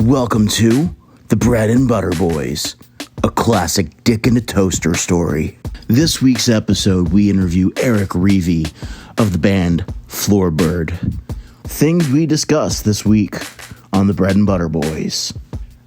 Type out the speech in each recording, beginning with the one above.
Welcome to the Bread and Butter Boys, a classic Dick in a Toaster story. This week's episode, we interview Eric Reavy of the band Floorbird. Things we discuss this week on the Bread and Butter Boys.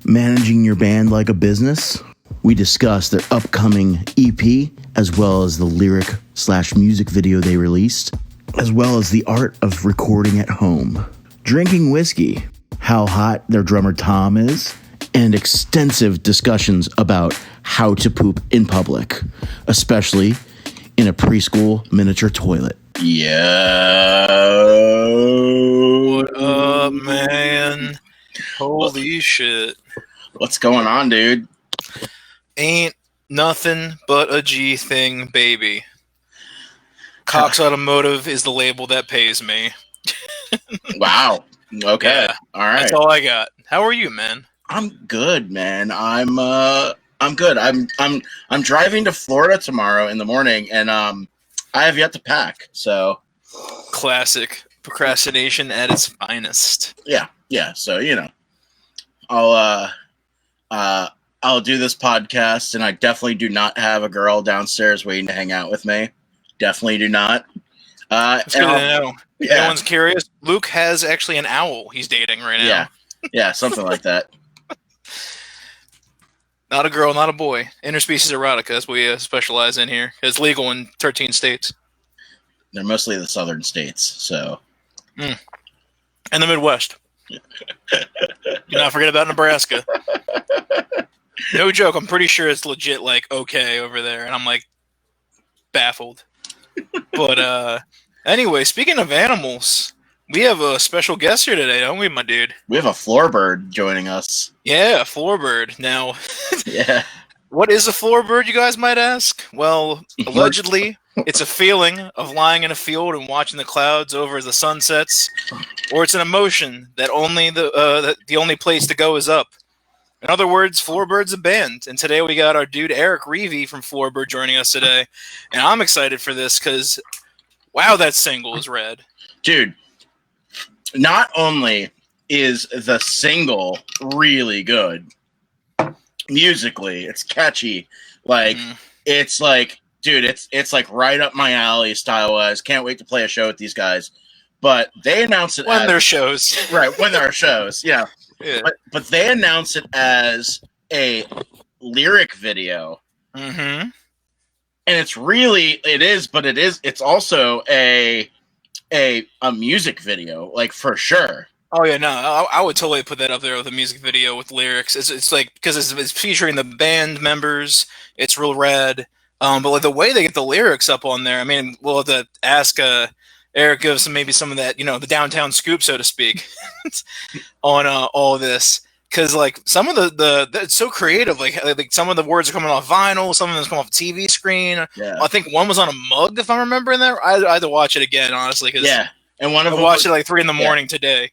Managing your band like a business. We discuss their upcoming EP, as well as the lyric/music video they released, as well as the art of recording at home. Drinking whiskey, how hot their drummer Tom is, and extensive discussions about how to poop in public, especially in a preschool miniature toilet. Yo. What up, man? Holy shit. What's going on, dude? Ain't nothing but a G thing, baby. Cox Automotive is the label that pays me. Wow. Okay. Yeah, all right. That's all I got. How are you, man? I'm good, man. I'm good. I'm driving to Florida tomorrow in the morning, and I have yet to pack. So classic procrastination at its finest. Yeah. So I'll do this podcast, and I definitely do not have a girl downstairs waiting to hang out with me. Definitely do not. It's good to know. Yeah. Anyone's curious? Luke has actually an owl he's dating right now. Yeah, something like that. Not a girl, not a boy. Interspecies erotica, that's what we specialize in here. It's legal in 13 states. They're mostly the southern states, so. And the Midwest. Do not forget about Nebraska. No joke, I'm pretty sure it's legit, okay over there, and I'm, baffled. But, anyway, speaking of animals, we have a special guest here today, don't we, my dude? We have a floorbird joining us. Yeah, a floorbird. Now, yeah. What is a floorbird, you guys might ask? Well, allegedly, it's a feeling of lying in a field and watching the clouds over as the sun sets, or it's an emotion that only the only place to go is up. In other words, Floorbird's a band, and today we got our dude Eric Reavy from Floorbird joining us today, and I'm excited for this because, wow, that single is rad. Dude, not only is the single really good, musically, it's catchy, it's dude, it's right up my alley style-wise. Can't wait to play a show with these guys. But they announced it when there are shows. Right, when there are shows, yeah. Yeah. But they announced it as a lyric video. Mm-hmm. And it's also a music video, for sure. Oh yeah, no, I would totally put that up there with a music video with lyrics. It's because it's featuring the band members. It's real rad. But the way they get the lyrics up on there, I mean, we'll have to ask Eric give us maybe some of that, the downtown scoop, so to speak, on all of this. Because some of the it's so creative. Like some of the words are coming off vinyl, some of them come off a TV screen. Yeah. I think one was on a mug, if I'm remembering that. I had to watch it again, honestly. Yeah. And one of them watched it 3 a.m. today.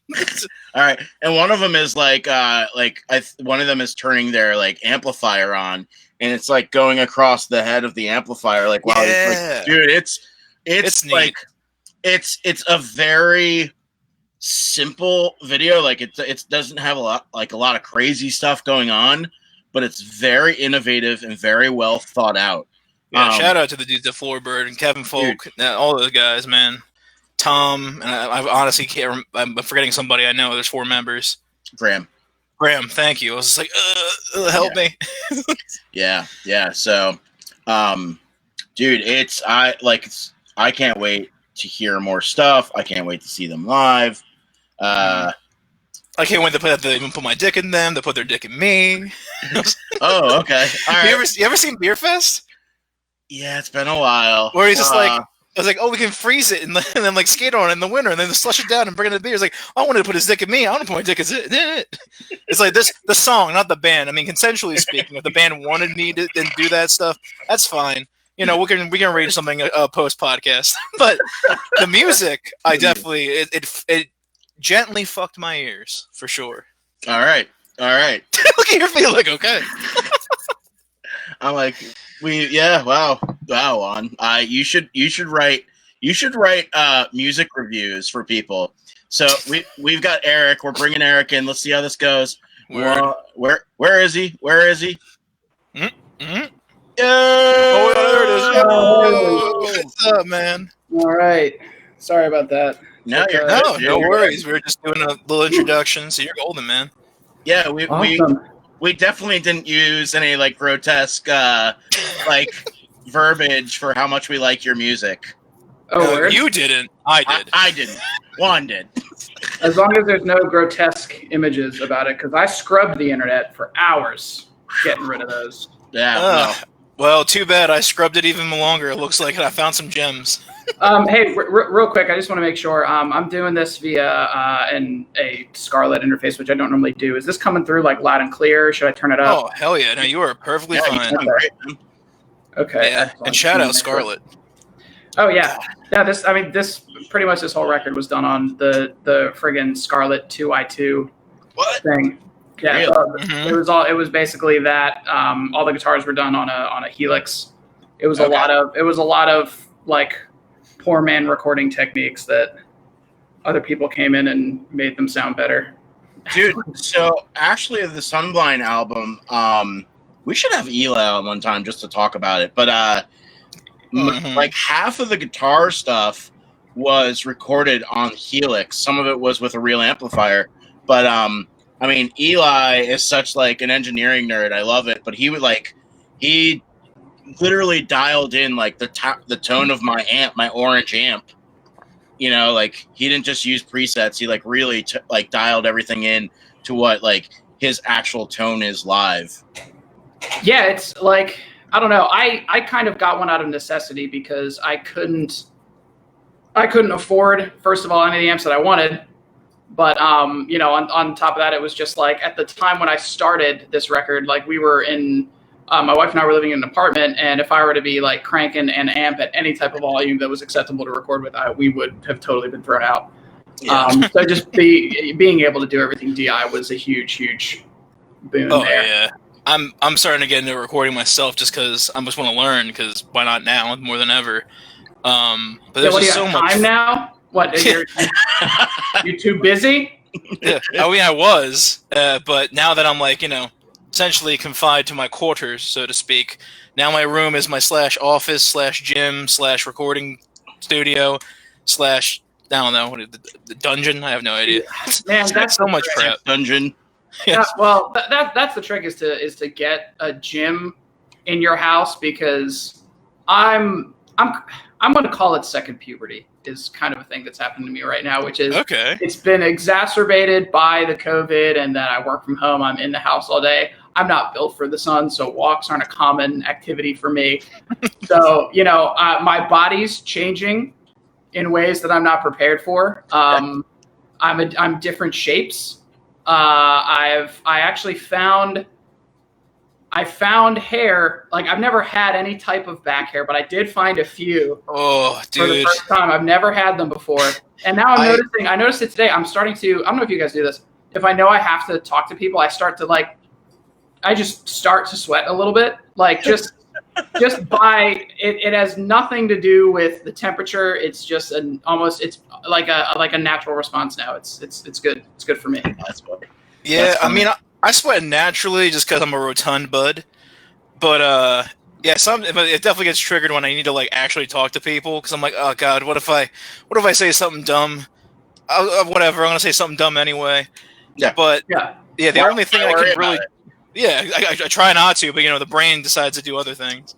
All right, and one of them is one of them is turning their amplifier on, and it's going across the head of the amplifier. Wow, yeah. Dude, it's neat. It's a very simple video. It doesn't have a lot of crazy stuff going on, but it's very innovative and very well thought out. Yeah, shout out to the dudes at Floorbird and Kevin Folk, all those guys, man. Tom, and I honestly can't. I'm forgetting somebody I know. There's 4 members. Graham, thank you. I was just help me. Yeah. So, dude, I can't wait to hear more stuff. I can't wait to see them live. I can't wait to put my dick in them. To put their dick in me. Oh, okay. All right. You ever seen Beer Fest? Yeah, it's been a while. Where he's just I was we can freeze it and then skate on it in the winter and then slush it down and bring it to the beer. It's I wanted to put his dick in me. I want to put my dick in it. It's this, the song, not the band. I mean, consensually speaking, if the band wanted me to do that stuff, that's fine. We can read something post podcast, but the music, I definitely it gently fucked my ears for sure. All right. Look at your feel okay. I'm wow. You should write music reviews for people. So we've got Eric. We're bringing Eric in. Let's see how this goes. Where is he? Where is he? Mm-hmm. Oh, there it is. Oh. What's up, man? All right. Sorry about that. No, you're No, good, dude. no worries. We were just doing a little introduction, so you're golden, man. Yeah, we Awesome. we definitely didn't use any like grotesque like verbiage for how much we like your music. Oh, word? You didn't. I did. I didn't. Juan did. As long as there's no grotesque images about it, because I scrubbed the internet for hours getting rid of those. Yeah. Ugh. Well, too bad. I scrubbed it even longer. It looks like I found some gems. Hey, real quick, I just want to make sure I'm doing this via a Scarlett interface, which I don't normally do. Is this coming through like loud and clear? Should I turn it up? Oh, hell yeah. No, you are perfectly Yeah, fine. you sound great, man. Okay. Yeah. excellent. And shout out Scarlett. Oh yeah, yeah. This pretty much this whole record was done on the friggin' Scarlett 2i2 What? thing. Yeah, Really? Mhm. it was basically that. All the guitars were done on a Helix. It was a Okay. lot of like poor man recording techniques that other people came in and made them sound better. Dude, so actually the Sunblind album, we should have Eli on one time just to talk about it. But Mhm. like half of the guitar stuff was recorded on Helix. Some of it was with a real amplifier. But I mean, Eli is such like an engineering nerd. I love it. But he literally dialed in like the tone of my amp, my orange amp. You know, like he didn't just use presets. He like really like dialed everything in to what like his actual tone is live. Yeah, it's like I don't know. I kind of got one out of necessity because I couldn't afford, first of all, any of the amps that I wanted. But you know, on top of that, it was just like at the time when I started this record, like we were in my wife and I were living in an apartment, and if I were to be like cranking an amp at any type of volume that was acceptable to record with, we would have totally been thrown out. Yeah. So just being able to do everything DI was a huge boon Oh, there. yeah. I'm starting to get into recording myself just because I just want to learn, because why not now more than ever? But Yeah, there's what do you just so have, much. time now? What, you too busy? Yeah, I mean, I was, but now that I'm like, essentially confined to my quarters, so to speak, now my room is my /office/gym/recording studio/ I don't know, the dungeon. I have no idea. Man, that's so much the crap. Dungeon. Yeah, well, that's the trick is to get a gym in your house, because I'm going to call it second puberty is kind of a thing that's happening to me right now, which is Okay. it's been exacerbated by the COVID and that I work from home. I'm in the house all day. I'm not built for the sun, so walks aren't a common activity for me. So, my body's changing in ways that I'm not prepared for. I'm different shapes. I found hair. Like, I've never had any type of back hair, but I did find a few Oh, for the dude. first time. I've never had them before. And now I noticed it today. I'm starting to, I don't know if you guys do this. If I know I have to talk to people, I just start to sweat a little bit. Like just by it has nothing to do with the temperature. It's just it's like a natural response now. It's good. It's good for me. That's funny. Yeah, That's I mean, I sweat naturally just because I'm a rotund bud. But yeah, but it definitely gets triggered when I need to like actually talk to people, because I'm like, oh god, what if I say something dumb? Whatever, I'm gonna say something dumb anyway. Yeah. But Yeah. yeah, the Why- only thing why I worry can about really, it? yeah, I try not to, but the brain decides to do other things.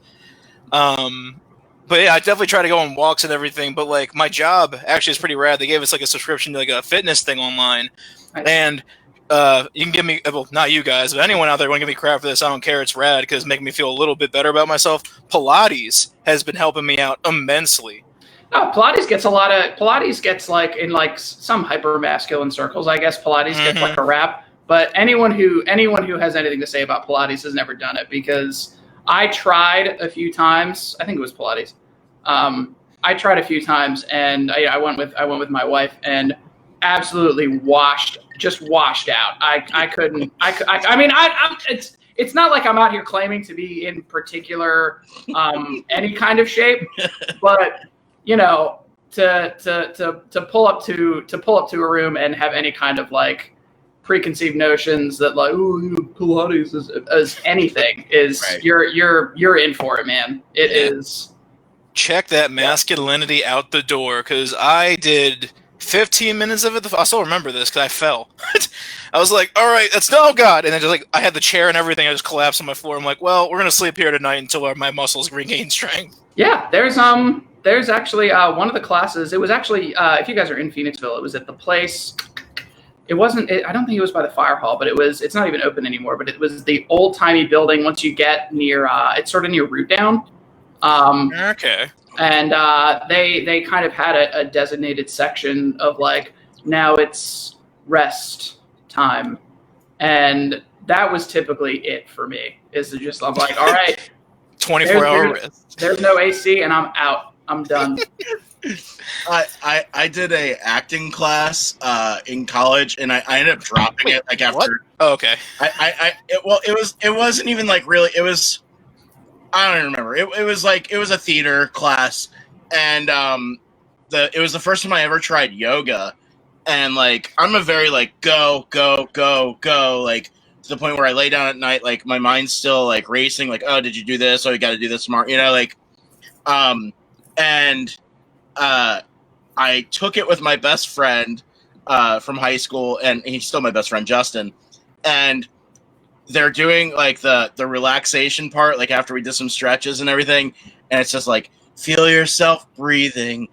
But yeah, I definitely try to go on walks and everything. But like my job actually is pretty rad. They gave us like a subscription to like a fitness thing online, Nice. and you can give me, well, not you guys, but anyone out there want to give me crap for this, I don't care. It's rad because it's making me feel a little bit better about myself. Pilates has been helping me out immensely. No, Pilates gets like in like some hyper masculine circles. I guess Pilates gets like a rap. But anyone who has anything to say about Pilates has never done it, because I tried a few times. I think it was Pilates. I tried a few times, and I went with my wife, and absolutely washed out. I couldn't. I mean, it's not like I'm out here claiming to be in particular any kind of shape, but to pull up to a room and have any kind of like preconceived notions that like, oh, Pilates is anything is Right. you're in for it, man. It is. Check that masculinity out the door, because I did 15 minutes of it. I still remember this because I fell. I was like, all right, that's no God. And then just like I had the chair and everything. I just collapsed on my floor. I'm like, well, we're going to sleep here tonight until my muscles regain strength. Yeah, there's actually one of the classes. It was actually if you guys are in Phoenixville, it was at the place. It wasn't. I don't think it was by the fire hall, but it was. It's not even open anymore. But it was the old timey building. Once you get near, it's sort of near Root Down. Okay. And they kind of had a designated section of like, now it's rest time, and that was typically it for me. Is to just I'm like, all right, 24-hour rest. There's no AC, and I'm out. I'm done. I did a acting class in college, and I ended up dropping it like after. What? Oh, okay. It wasn't even like really. It was. I don't even remember. It was a theater class, and it was the first time I ever tried yoga, and like I'm a very like go like to the point where I lay down at night like my mind's still like racing like, oh, did you do this? Oh, you got to do this smart, like and I took it with my best friend from high school, and he's still my best friend, Justin, and they're doing like the relaxation part, like after we did some stretches and everything, and it's just like feel yourself breathing,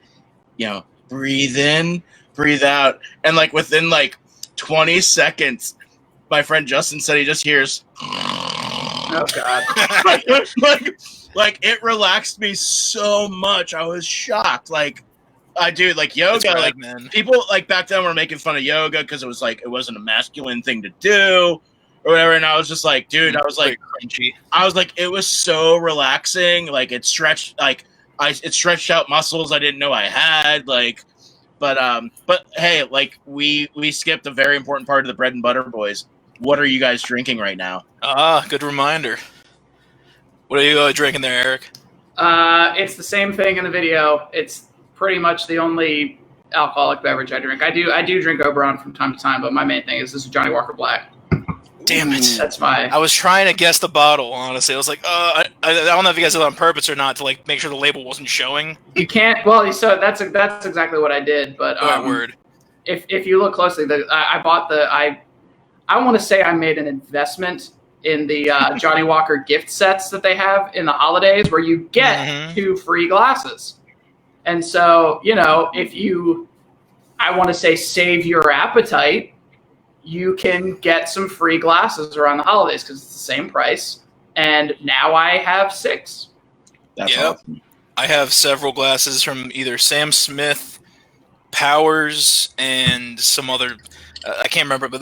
breathe in, breathe out, and like within like 20 seconds, my friend Justin said he just hears. Oh God! like it relaxed me so much. I was shocked. Like, dude, like yoga, Right, like man. people like back then were making fun of yoga because it was like it wasn't a masculine thing to do. Or whatever, and I was just like, dude, I was like, crunchy. I was like, it was so relaxing. Like it stretched, it stretched out muscles I didn't know I had. Like, but hey, like we skipped a very important part of the bread and butter boys. What are you guys drinking right now? Good reminder. What are you drinking there, Eric? It's the same thing in the video. It's pretty much the only alcoholic beverage I drink. I do drink Oberon from time to time, but my main thing is this Johnny Walker Black. Damn it. That's my. I was trying to guess the bottle, honestly. I was like, I don't know if you guys did it on purpose or not to like make sure the label wasn't showing. You can't. Well, so that's exactly what I did. But Word. If you look closely, I bought the I want to say I made an investment in the Johnny Walker gift sets that they have in the holidays, where you get 2 free glasses. And so if you, I want to say, save your appetite, you can get some free glasses around the holidays because it's the same price. And now I have 6. That's Yep. awesome. I have several glasses from either Sam Smith, Powers, and some other. I can't remember, but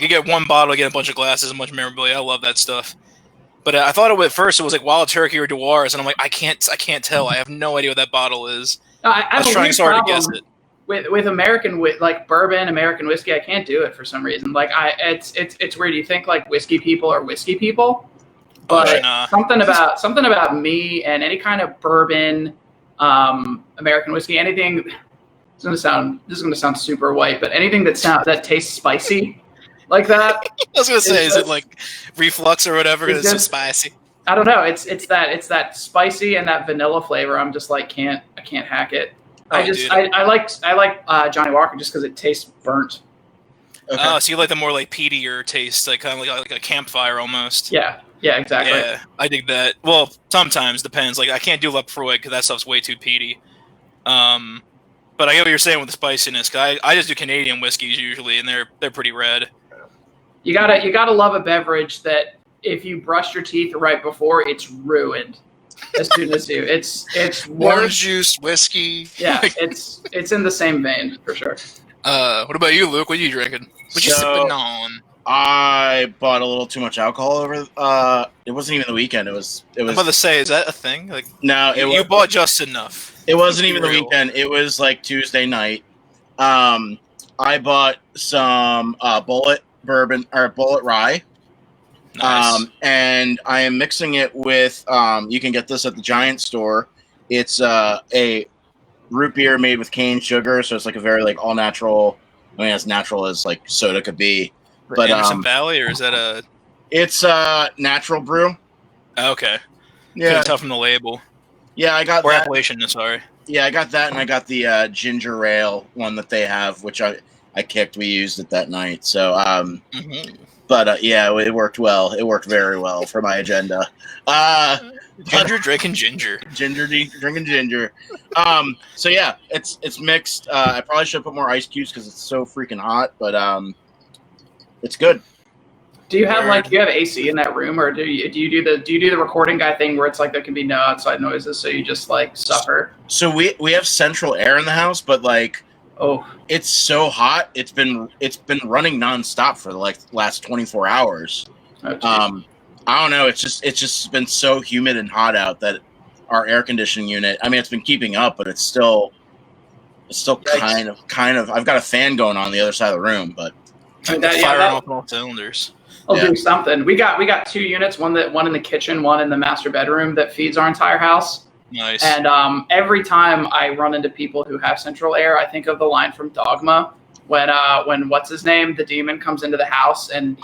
you get one bottle, you get a bunch of glasses and a bunch of memorabilia. I love that stuff. But I thought at first it was like Wild Turkey or Dewar's, and I'm like, I can't tell. I have no idea what that bottle is. I was trying so hard to guess it. With American like bourbon, American whiskey, I can't do it for some reason. Like it's weird. You think like whiskey people are whiskey people, but something about me and any kind of bourbon, American whiskey, anything. This is gonna sound super white, but anything that tastes spicy like that. I was gonna say, is it like reflux or whatever? Because it's so spicy. I don't know. It's that spicy and that vanilla flavor. I'm just like I can't hack it. I like Johnny Walker just because it tastes burnt. Okay. Oh, so you like the more like peatier taste, like kind of like a campfire almost. Yeah, exactly. Yeah, I dig that. Well, sometimes depends. Like I can't do Lefroy because that stuff's way too peaty. But I get what you're saying with the spiciness. Cause I just do Canadian whiskeys usually, and they're pretty red. You gotta love a beverage that if you brush your teeth right before, it's ruined as soon as you. It's orange juice whiskey. Yeah, it's in the same vein for sure. What about you, Luke? What are you drinking? What you sipping on? I bought a little too much alcohol over. It wasn't even the weekend. It was. I'm about to say, is that a thing? Like, no, you bought just enough. It wasn't even the weekend. It was like Tuesday night. I bought some Bullet bourbon or Bullet rye. Nice. And I am mixing it with. You can get this at the Giant store. It's a root beer made with cane sugar, so it's like a very like all natural I mean, as natural as like soda could be. For But Anderson Valley, or is that a it's natural brew. okay? Yeah, Couldn't tell from the label. yeah, I got Or that. Appellation, sorry. Yeah, I got that, and I got the ginger ale one that they have, which I kicked. We used it that night. So Mm-hmm. but yeah, it worked well. It worked very well for my agenda. Ginger drinking ginger. Drinking ginger. So yeah, it's mixed. I probably should put more ice cubes because it's so freaking hot, but it's good. Do you have Word. do you have AC in that room, or do you do the recording guy thing where it's like there can be no outside noises, so you just like suffer? So we have central air in the house, but like Oh, it's so hot. It's been running nonstop for the last 24 hours. oh geez. I don't know. It's just been so humid and hot out that our air conditioning unit. I mean, it's been keeping up, but it's still Yikes. kind of. I've got a fan going on the other side of the room, but I mean, Firing off all cylinders. I'll Yeah. do something. We got 2 units, one in the kitchen, one in the master bedroom that feeds our entire house. Nice. And every time I run into people who have central air, I think of the line from Dogma when what's his name, the demon, comes into the house and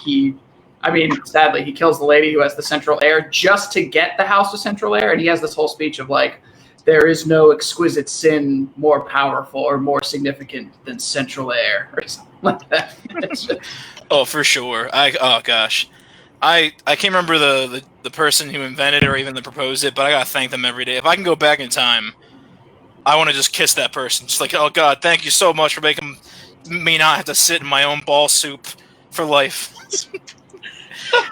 sadly, he kills the lady who has the central air just to get the house with central air, and he has this whole speech of like, there is no exquisite sin more powerful or more significant than central air, or something like that. It's just- Oh, for sure. Oh gosh, I can't remember the person who invented it or even that proposed it, but I gotta thank them every day. If I can go back in time, I want to just kiss that person. Just like, oh God, thank you so much for making me not have to sit in my own ball soup for life.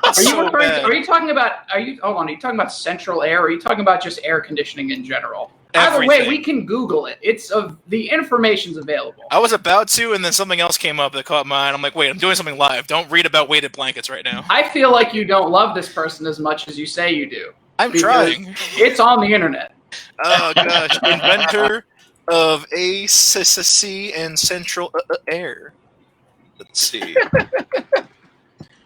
Are you so bad. are you talking about central air, or are you talking about just air conditioning in general? Either way, Everything. we can Google it. The information's available. I was about to, and then something else came up that caught my eye. I'm like, wait, I'm doing something live. Don't read about weighted blankets right now. I feel like you don't love this person as much as you say you do. I'm Because trying. It's on the internet. Oh gosh, inventor of ACC and central air. Let's see.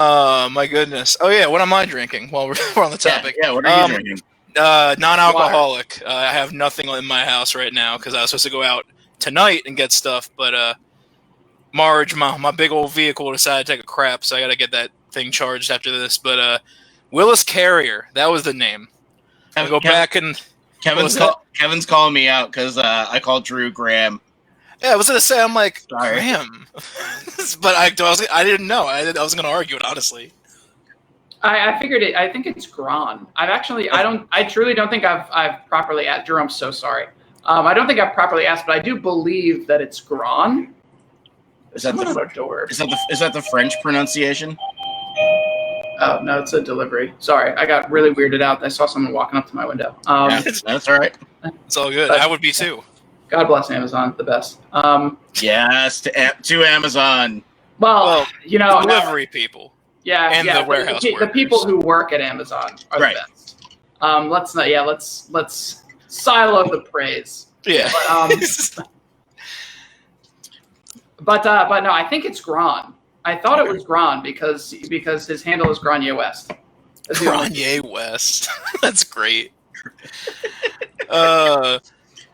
My goodness. Oh yeah, what am I drinking? While we're on the topic. yeah. What are you drinking? Non-alcoholic. I have nothing in my house right now because I was supposed to go out tonight and get stuff, but Marge, my big old vehicle, decided to take a crap, so I got to get that thing charged after this. But Willis Carrier, that was the name. I go back and Kevin's calling me out because I called Drew Graham. yeah, I was gonna say I'm like Sorry. Graham, but I didn't know. I was gonna argue it honestly. I figured it. I think it's Gron. I truly don't think I've properly asked. Drew, I'm so sorry. I don't think I've properly asked, but I do believe that it's Gron. Is that Someone the at our door. is that the French pronunciation? Oh no, it's a delivery. Sorry, I got really weirded out. I saw someone walking up to my window. Yeah, that's all right. It's all good. I would be too. God bless Amazon, the best. Yes, to Amazon. Well, Delivery people. yeah, and yeah, the warehouse the people workers. who work at Amazon are Right. the best. Let's silo the praise. Yeah. But no, I think it's Gron. I thought it was Gron because his handle is Granye West. That's the only- Kanye West. That's great.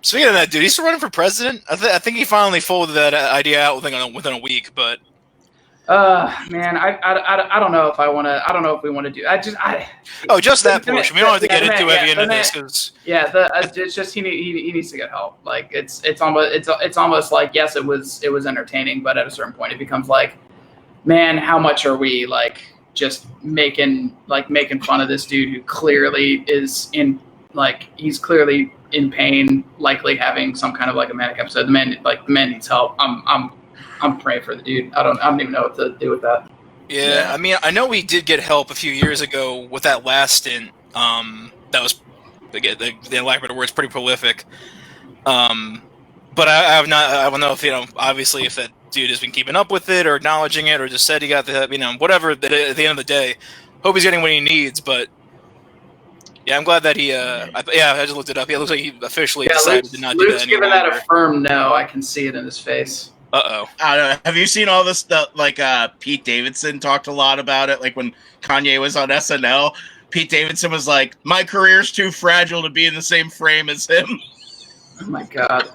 Speaking of that, dude, he's still running for president. I think he finally folded that idea out within a week. But man, I don't know if I want to. I don't know if we want to do. just that portion. We don't have to get into heavy into this because it's just he needs to get help. Like it's almost like yes, it was entertaining, but at a certain point, it becomes like, man, how much are we like just making fun of this dude who clearly is he's clearly in pain, likely having some kind of like a manic episode. The man needs help. I'm praying for the dude. I don't even know what to do with that. Yeah, I mean, I know we did get help a few years ago with that last stint. That was, the lack of better words, pretty prolific. But I don't know if, obviously if that dude has been keeping up with it or acknowledging it or just said he got the, whatever, at the end of the day, hope he's getting what he needs, but yeah, I'm glad that he, I just looked it up. Yeah, it looks like he officially decided to not do that Luke's anymore. giving that a firm no. I can see it in his face. Uh-oh. I don't know. Have you seen all this stuff? Like Pete Davidson talked a lot about it. Like when Kanye was on SNL, Pete Davidson was like, "My career's too fragile to be in the same frame as him." Oh my god.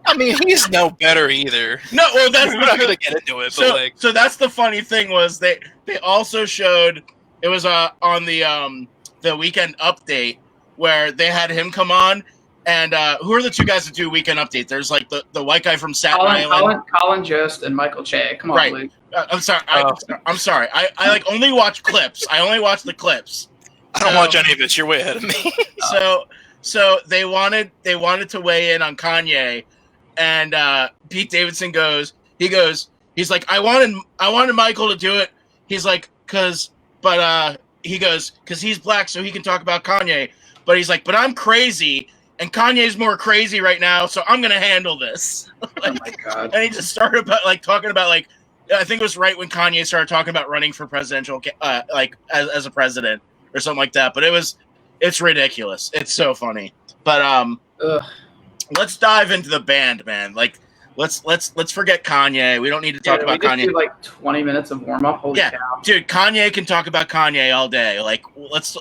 I mean, he's no better either. No, well, that's We're not gonna get into it, but like, so that's the funny thing was they also showed it was on the Weekend Update where they had him come on, and who are the two guys that do Weekend Update? There's like the white guy from Staten Island, Colin Jost, and Michael Che. Come on, right? Luke. I'm sorry. I'm sorry. I like only watch clips. I only watch the clips. I don't watch any of it. You're way ahead of me. So they wanted to weigh in on Kanye, and Pete Davidson he's like, I wanted Michael to do it. He's like, because he's black, so he can talk about Kanye. But he's like, but I'm crazy, and Kanye's more crazy right now, so I'm gonna handle this. Oh my God! And he just started talking about I think it was right when Kanye started talking about running for presidential, as a president or something like that. But it's ridiculous. It's so funny. But let's dive into the band, man. Like, let's forget Kanye. We don't need to talk about Kanye. Do like 20 minutes of warm up. Holy cow. Dude, Kanye can talk about Kanye all day. Like, let's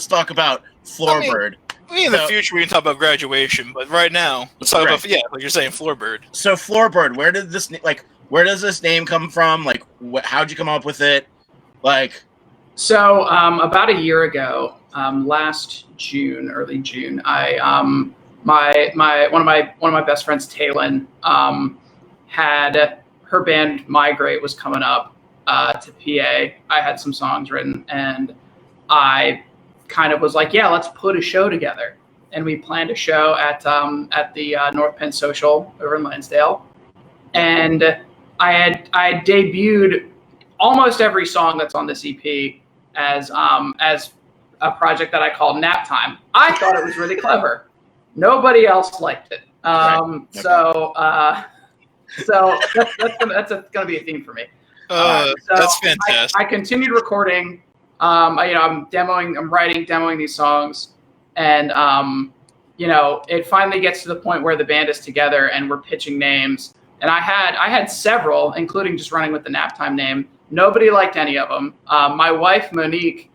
talk about Floorbird. In the future, we can talk about Graduation, but right now, let's talk about like you're saying, Floorbird. So Floorbird, where does this name come from? Like, how'd you come up with it? Like, so about a year ago, last June, early June, I one of my best friends, Taylin, had her band Migrate was coming up to PA. I had some songs written, and I kind of was like, yeah, let's put a show together. And we planned a show at the North Penn Social over in Lansdale. And I had debuted almost every song that's on this EP as a project that I called Nap Time. I thought it was really clever. Nobody else liked it. So that's gonna be a theme for me. That's fantastic. I continued recording. I'm demoing these songs, and it finally gets to the point where the band is together and we're pitching names. And I had several, including just running with the Nap Time name. Nobody liked any of them. My wife Monique,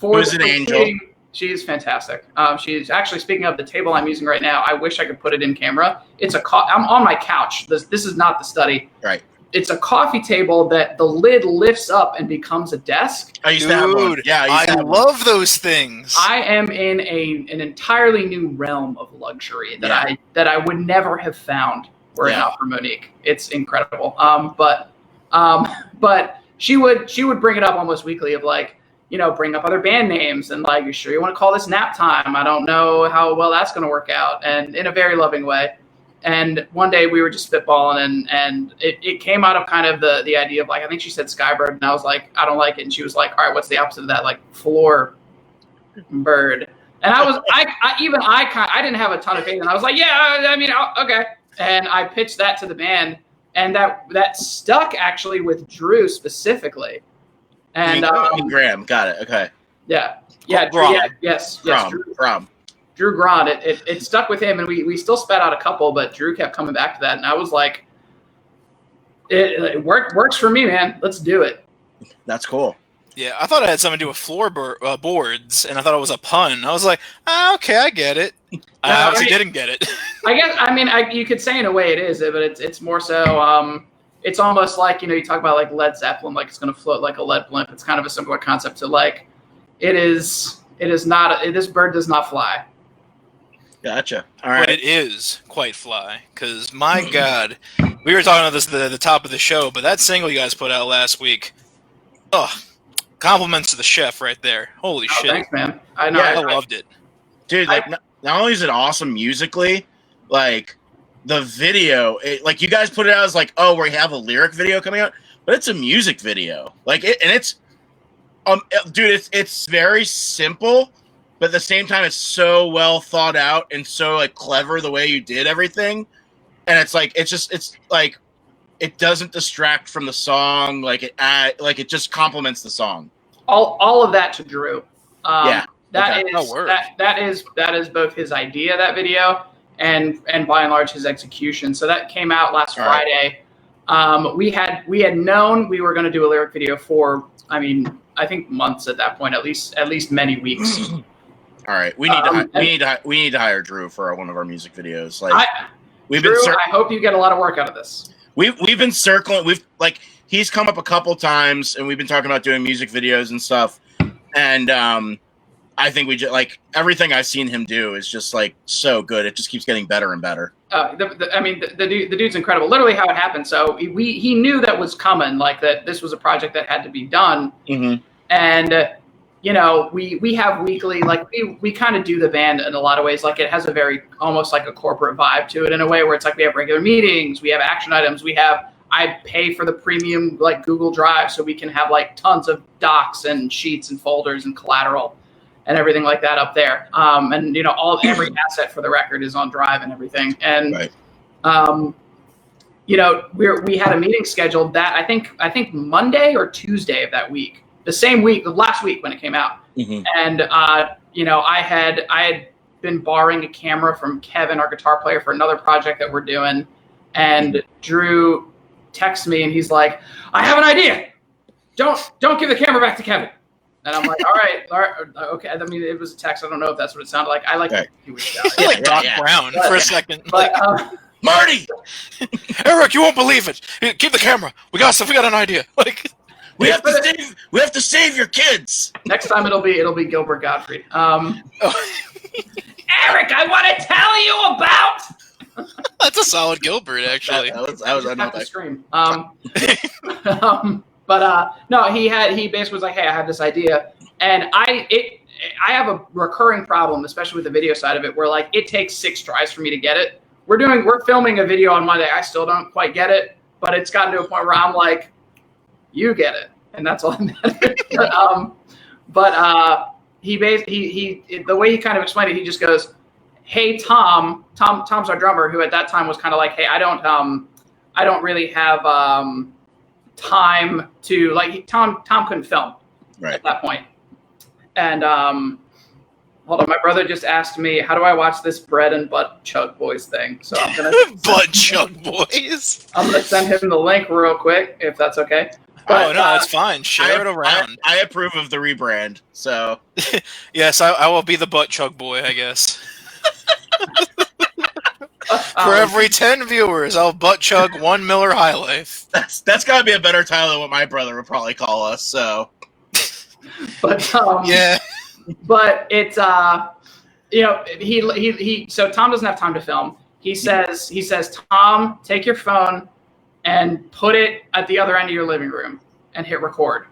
who's an angel. She's fantastic. She's actually, speaking of the table I'm using right now, I wish I could put it in camera. I'm on my couch. This is not the study. Right. It's a coffee table that the lid lifts up and becomes a desk. I used to have one. Yeah, I love those things. I am in an entirely new realm of luxury that I would never have found were it not for Monique. It's incredible. But she would bring it up almost weekly of like, bring up other band names and like, you sure you want to call this Nap Time? I don't know how well that's going to work out, and in a very loving way. And one day we were just spitballing, and it came out of kind of the idea of like, I think she said Skybird, and I was like, I don't like it. And she was like, all right, what's the opposite of that? Like Floorbird. And I didn't have a ton of faith, and I was like, okay. And I pitched that to the band, and that stuck actually with Drew specifically. And Graham, got it. Okay. Yeah. Yes. Drew Grant, it stuck with him, and we still spat out a couple, but Drew kept coming back to that, and I was like, it works for me, man. Let's do it. That's cool. Yeah, I thought it had something to do with floorboards, and I thought it was a pun. I was like, okay, I get it. I obviously didn't get it. You could say in a way it is, but it's more so. It's almost like you talk about like Led Zeppelin, like it's going to float like a lead blimp. It's kind of a similar concept to like it is not. This bird does not fly. Gotcha. All right. But it is quite fly, because my God, we were talking about this at the top of the show, but that single you guys put out last week, compliments to the chef right there. Holy shit. Thanks, man. I know. I loved it. Dude, like, not only is it awesome musically, like, the video, like, you guys put it out as like, oh, we have a lyric video coming out, but it's a music video. Like, it's very simple, but at the same time, it's so well thought out and so like clever the way you did everything. And it's like, it doesn't distract from the song. Like it just complements the song. All of that to Drew. That is both his idea, that video, and by and large his execution. So that came out last Friday. We had known we were going to do a lyric video for, I think months at that point, at least many weeks. All right, we need to hire Drew for one of our music videos. Like Drew, I hope you get a lot of work out of this. We've been circling. He's come up a couple times, and we've been talking about doing music videos and stuff. And I think we just like everything I've seen him do is just like so good. It just keeps getting better and better. The dude's incredible. Literally, how it happened. So he knew that was coming. Like that, this was a project that had to be done. Mm-hmm. And we have weekly, like we kind of do the band in a lot of ways. Like it has a very almost like a corporate vibe to it in a way where it's like we have regular meetings, we have action items, I pay for the premium like Google Drive so we can have like tons of docs and sheets and folders and collateral and everything like that up there. And every asset for the record is on Drive and everything. And right. We had a meeting scheduled that I think Monday or Tuesday of that week. The same week, the last week when it came out. Mm-hmm. And, I had been borrowing a camera from Kevin, our guitar player, for another project that we're doing. And Drew texts me and he's like, I have an idea. Don't give the camera back to Kevin. And I'm like, all right, okay. I mean, it was a text. I don't know if that's what it sounded like. I like okay. Doc Brown for a second. Marty! Eric, you won't believe it. Keep the camera. We got an idea. We have to save your kids. Next time it'll be Gilbert Gottfried. Eric, I want to tell you about. That's a solid Gilbert, actually. I was on the stream. No, he basically was like, hey, I have this idea, and I have a recurring problem, especially with the video side of it, where like it takes 6 tries for me to get it. We're filming a video on Monday. I still don't quite get it, but it's gotten to a point where I'm like, you get it, and that's all that matters. He the way he kind of explained it, he just goes, "Hey Tom's our drummer, who at that time was kind of like, hey, I don't really have time to like Tom couldn't film right at that point." And hold on, my brother just asked me, how do I watch this Bread and Butt Chug Boys thing? So I'm gonna Butt Chug Boys. I'm gonna send him the link real quick, if that's okay. But, no, it's fine. Share it around. I approve of the rebrand. So yes, I will be the Butt Chug Boy, I guess. For every 10 viewers, I'll butt chug 1 Miller High Life. That's got to be a better title than what my brother would probably call us. So, but yeah, but it's so Tom doesn't have time to film. He says, Tom, take your phone and put it at the other end of your living room and hit record.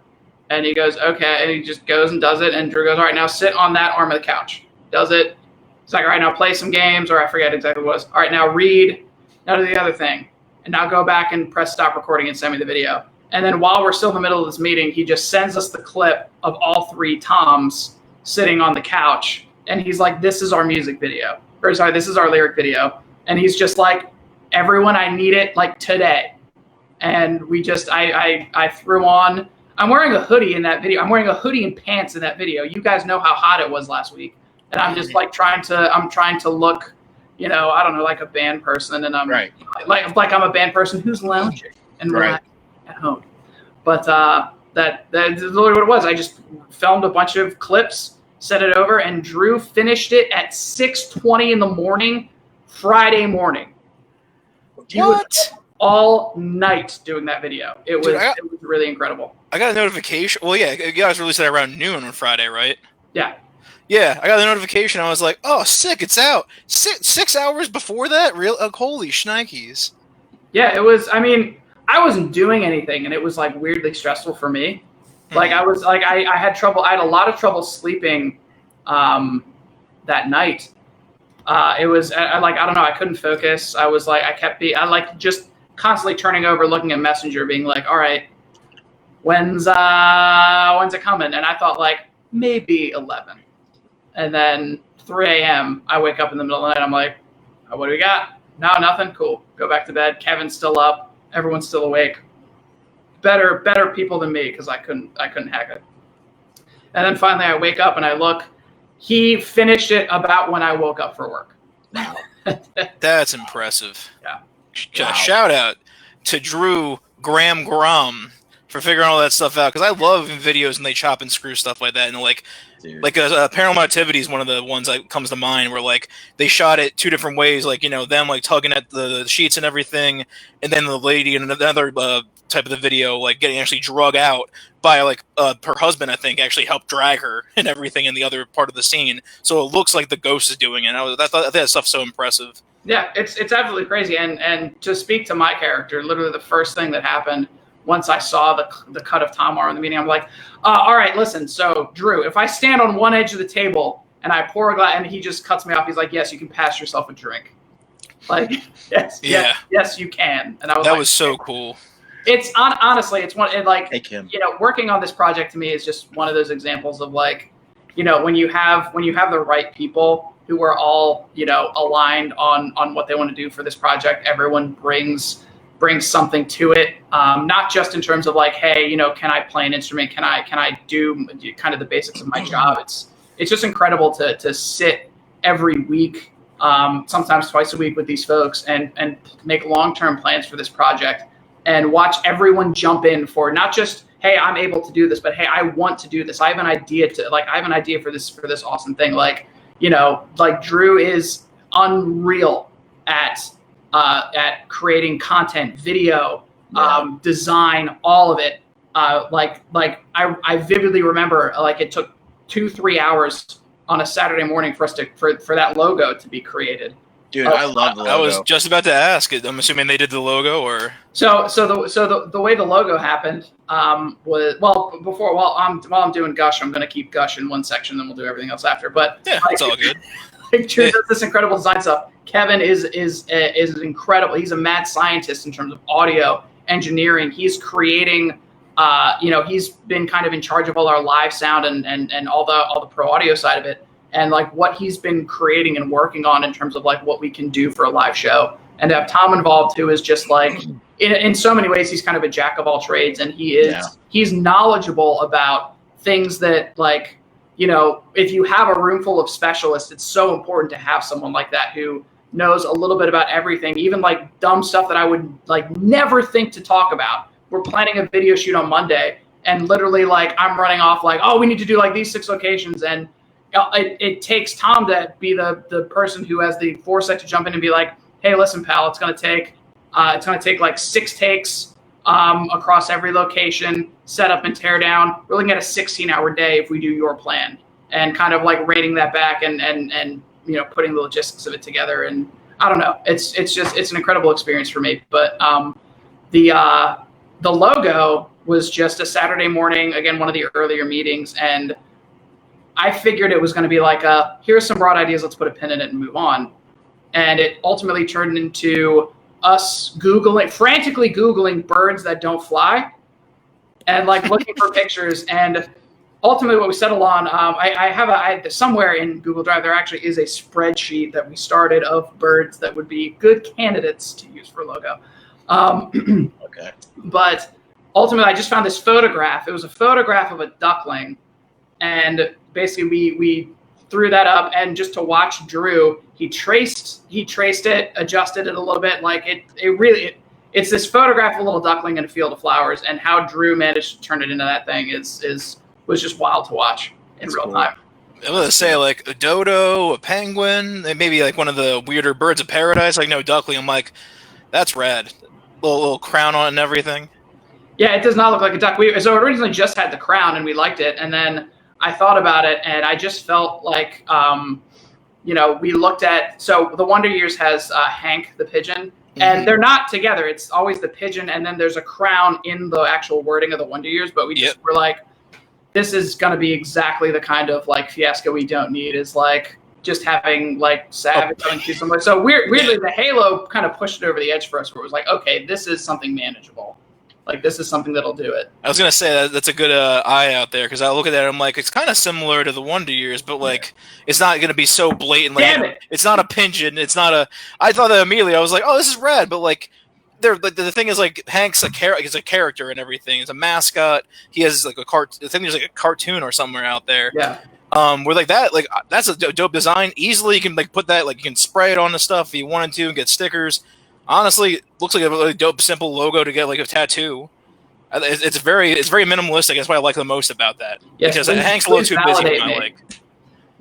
And he goes, okay, and he just goes and does it. And Drew goes, all right, now sit on that arm of the couch. Does it. It's like, all right, now play some games, or I forget exactly what it was. All right, now read. Now do the other thing. And now go back and press stop recording and send me the video. And then while we're still in the middle of this meeting, he just sends us the clip of all 3 Toms sitting on the couch. And he's like, this is our music video. Or sorry, this is our lyric video. And he's just like, everyone, I need it like today. And we just, I threw on, I'm wearing a hoodie in that video. I'm wearing a hoodie and pants in that video. You guys know how hot it was last week. And I'm just like trying to look, I don't know, like a band person. And I'm right. like I'm a band person who's lounging and relaxing at home. But that's literally what it was. I just filmed a bunch of clips, sent it over, and Drew finished it at 6:20 in the morning, Friday morning. What? All night doing that video. It was really incredible. I got a notification. Well, yeah, you guys released it around noon on Friday, right? Yeah. Yeah, I got the notification. I was like, oh, sick, it's out. 6 hours before that? Holy shnikes. Yeah, it was, I wasn't doing anything, and it was, like, weirdly stressful for me. Like, I was, like, I had a lot of trouble sleeping that night. It was, I don't know, I couldn't focus. I was, like, I just constantly turning over, looking at Messenger, being like, all right, when's it coming? And I thought, like, maybe 11. And then 3 a.m., I wake up in the middle of the night. I'm like, oh, what do we got? No, nothing. Cool. Go back to bed. Kevin's still up. Everyone's still awake. Better people than me, because I couldn't hack it. And then finally I wake up and I look. He finished it about when I woke up for work. Wow. That's impressive. Yeah. Shout out to Drew Graham Grom for figuring all that stuff out, because I love videos and they chop and screw stuff like that, and like Dude. Paranormal Activity is one of the ones that comes to mind, where like they shot it 2 different ways, like them like tugging at the sheets and everything, and then the lady in another type of the video like getting actually drug out by like her husband, I think, actually helped drag her and everything in the other part of the scene, so it looks like the ghost is doing it. I thought that stuff's so impressive. Yeah, it's absolutely crazy. And to speak to my character, literally the first thing that happened once I saw the cut of Tamar in the meeting, I'm like, all right, listen. So Drew, if I stand on one edge of the table and I pour a glass, and he just cuts me off, he's like, yes, you can pass yourself a drink. Like, yes, you can. And that was so cool. It's honestly, it's one, Hey, Kim. working on this project to me is just one of those examples of like, when you have the right people who are all, aligned on what they want to do for this project, everyone brings something to it. Not just in terms of like, hey, can I play an instrument? Can I do kind of the basics of my job? It's just incredible to sit every week, sometimes twice a week with these folks and make long-term plans for this project and watch everyone jump in for not just, hey, I'm able to do this, but hey, I want to do this. I have an idea for this awesome thing. Like, like Drew is unreal at creating content, video, design, all of it. I vividly remember like it took 2-3 hours on a Saturday morning for that logo to be create. Dude, I love the logo. I was just about to ask. I'm assuming they did the logo, or so the way the logo happened was while I'm doing Gush, I'm going to keep Gush in one section, then we'll do everything else after. But yeah, it's all good. Drew does this incredible design stuff. Kevin is incredible. He's a mad scientist in terms of audio engineering. He's creating. He's been kind of in charge of all our live sound and all the pro audio side of it. And like what he's been creating and working on in terms of like what we can do for a live show, and to have Tom involved who is just like in so many ways he's kind of a jack of all trades, and he's knowledgeable about things that like if you have a room full of specialists, it's so important to have someone like that who knows a little bit about everything, even like dumb stuff that I would like never think to talk about. We're planning a video shoot on Monday, and literally like I'm running off like, oh, we need to do like these 6 locations, and it takes Tom to be the person who has the foresight to jump in and be like, hey, listen, pal, it's gonna take like 6 takes across every location, set up and tear down. We're looking at a 16-hour day if we do your plan, and kind of like rating that back and putting the logistics of it together. And I don't know, it's an incredible experience for me. But the logo was just a Saturday morning, again, one of the earlier meetings, and I figured it was going to be like, here's some broad ideas, let's put a pin in it and move on. And it ultimately turned into us frantically Googling birds that don't fly, and like looking for pictures. And ultimately what we settled on, I somewhere in Google Drive, there actually is a spreadsheet that we started of birds that would be good candidates to use for logo. Okay. But ultimately I just found this photograph. It was a photograph of a duckling. And basically we threw that up, and just to watch Drew, he traced it, adjusted it a little bit. Like it's this photograph of a little duckling in a field of flowers, and how Drew managed to turn it into that thing was just wild to watch in real time. I'm gonna say like a dodo, a penguin, and maybe like one of the weirder birds of paradise, like no duckling. I'm like, that's rad. Little crown on it and everything. Yeah, it does not look like a duck. So it originally just had the crown, and we liked it, and then I thought about it, and I just felt like, we looked at, so the Wonder Years has Hank the pigeon, and they're not together. It's always the pigeon, and then there's a crown in the actual wording of the Wonder Years, but we just were like, this is going to be exactly the kind of like fiasco we don't need, is like just having like Savage coming to somewhere. So weirdly, the Halo kind of pushed it over the edge for us, where it was like, okay, this is something manageable. Like, this is something that'll do it. I was going to say that's a good eye out there, because I look at that and I'm like, it's kind of similar to the Wonder Years, but like, it's not going to be so blatant. Like, Damn it. It's not a pigeon. It's not a. I thought that immediately. I was like, oh, this is rad, but like, the thing is like Hank's is a character and everything. He's a mascot. He has like I think there's like a cartoon or somewhere out there. Yeah. Where like that, like that's a dope design. Easily, you can like put that, like you can spray it on the stuff if you wanted to and get stickers. Honestly, it looks like a really dope, simple logo to get like a tattoo. It's very minimalistic. That's what I like the most about that. Yes, because please, Hank's a little too busy for my like.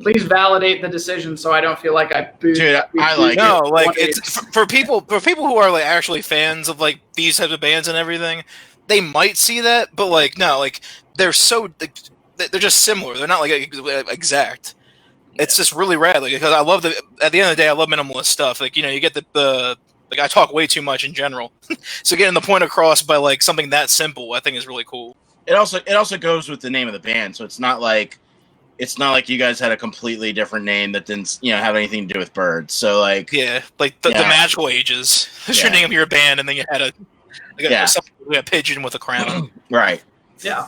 Please validate the decision so I don't feel like I booed. Dude, I like no, it. like it's for people who are like actually fans of like these types of bands and everything. They might see that, but like no, like they're just similar. They're not like exact. It's just really rad, like because I love at the end of the day, I love minimalist stuff. Like you get the like I talk way too much in general, so getting the point across by like something that simple, I think is really cool. It also goes with the name of the band, so it's not like you guys had a completely different name that didn't have anything to do with birds. So like the magical ages. That's your name of your band, and then you had a pigeon with a crown. Right. Yeah.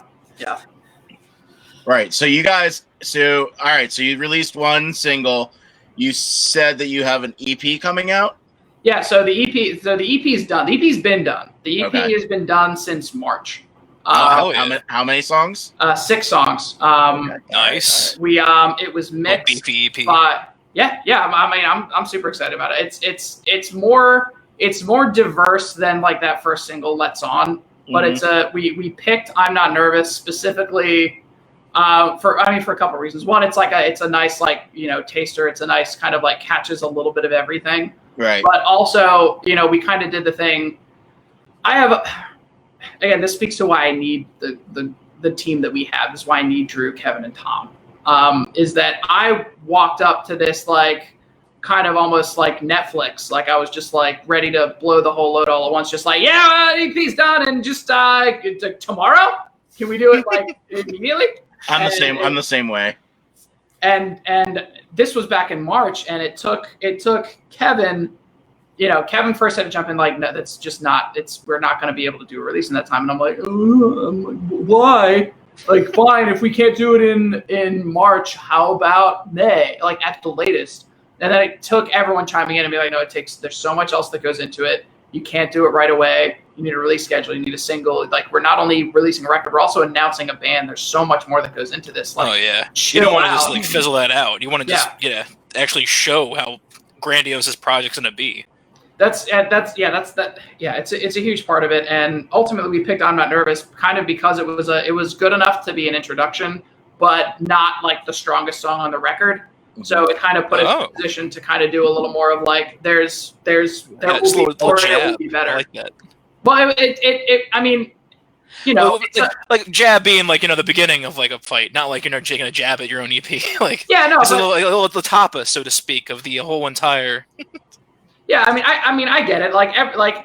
Right. So you guys. So all right. So you released one single. You said that you have an EP coming out. Yeah. So the EP. So the EP is done. The EP's been done. The EP has been done since March. How many songs? 6 songs. Nice. We it was mixed beefy EP. by I'm super excited about it. It's more diverse than like that first single Let's On, but it's we picked I'm Not Nervous specifically for a couple of reasons. One, it's a nice taster. It's a nice kind of like catches a little bit of everything. Right. But also, we kind of did the thing. Again, this speaks to why I need the team that we have. This is why I need Drew, Kevin, and Tom. Is that I walked up to this like kind of almost like Netflix. Like I was just like ready to blow the whole load all at once. Just like, EP's done, and just tomorrow, can we do it like immediately? I'm the same way. And this was back in March, and it took Kevin. Kevin first had to jump in like, no, that's just not. We're not going to be able to do a release in that time. And I'm like, why? Like, fine, if we can't do it in March, how about May? Like at the latest. And then it took everyone chiming in and be like, no, there's so much else that goes into it. You can't do it right away. You need a release schedule. You need a single. Like, we're not only releasing a record, we're also announcing a band. There's so much more that goes into this. Like, you don't want to just like fizzle that out. You want to just actually show how grandiose this project's going to be. It's a huge part of it, and ultimately we picked I'm Not Nervous kind of because it was good enough to be an introduction, but not like the strongest song on the record. So it kind of put it in a position to kind of do a little more of like there will be more, it will be better. I like that. Well, like jab being like the beginning of like a fight, not like taking a jab at your own EP. Like it's a little the tapas, so to speak, of the whole entire. Yeah, I get it. Like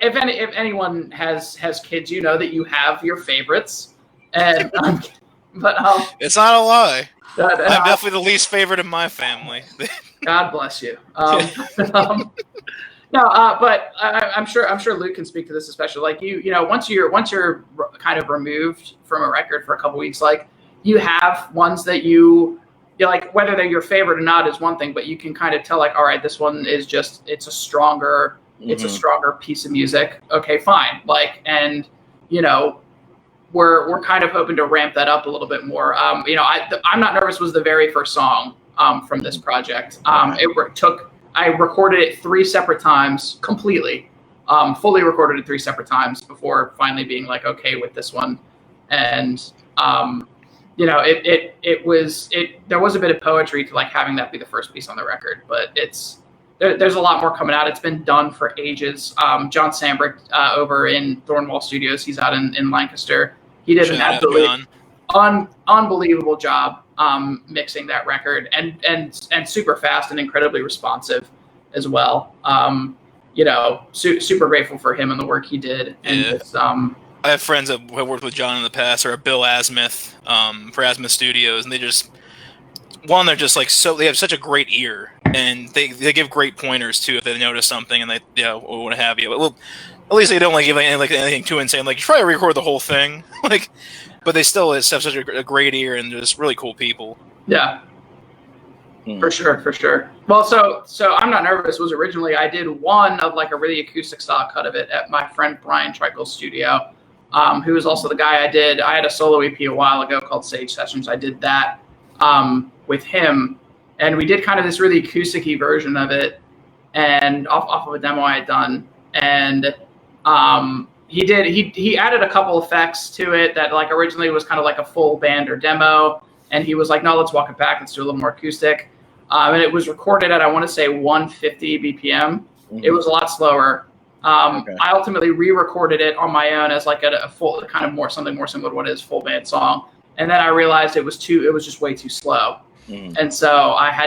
if anyone has kids, that you have your favorites, and it's not a lie. I'm definitely the least favorite in my family. God bless you. But I'm sure Luke can speak to this, especially like once you're kind of removed from a record for a couple weeks, like you have ones that you like, whether they're your favorite or not is one thing, but you can kind of tell like, all right, this one is it's a stronger piece of music. Okay, fine. Like, and we're kind of hoping to ramp that up a little bit more. I'm Not Nervous was the very first song from this project. I recorded it 3 separate times completely, fully recorded it 3 separate times before finally being like, okay with this one. And, there was a bit of poetry to like having that be the first piece on the record, but there's a lot more coming out. It's been done for ages. John Sambrick over in Thornwall Studios, he's out in Lancaster. He did an absolutely unbelievable job mixing that record and super fast and incredibly responsive as well. Super grateful for him and the work he did. And I have friends that have worked with John in the past, or Bill Asmuth for Asmuth Studios, and they're just like they have such a great ear, and they give great pointers too if they notice something and they or what have you. Well, at least they don't like give anything too insane. Like you try to record the whole thing, like, but they still have such a great ear and they're just really cool people. Yeah. For sure. Well, so I'm Not Nervous was originally, I did one of like a really acoustic style cut of it at my friend Brian Treichel's studio, who was also the guy I had a solo EP a while ago called Sage Sessions. I did that with him, and we did kind of this really acoustic-y version of it, and off of a demo I had done, and he added a couple effects to it that like originally was kind of like a full band or demo, and he was like, no, let's walk it back, let's do a little more acoustic. And it was recorded at, I want to say, 150 BPM. It was a lot slower. I ultimately re-recorded it on my own as like a full, kind of something more similar to what is full band song. And then I realized it was just way too slow. And so I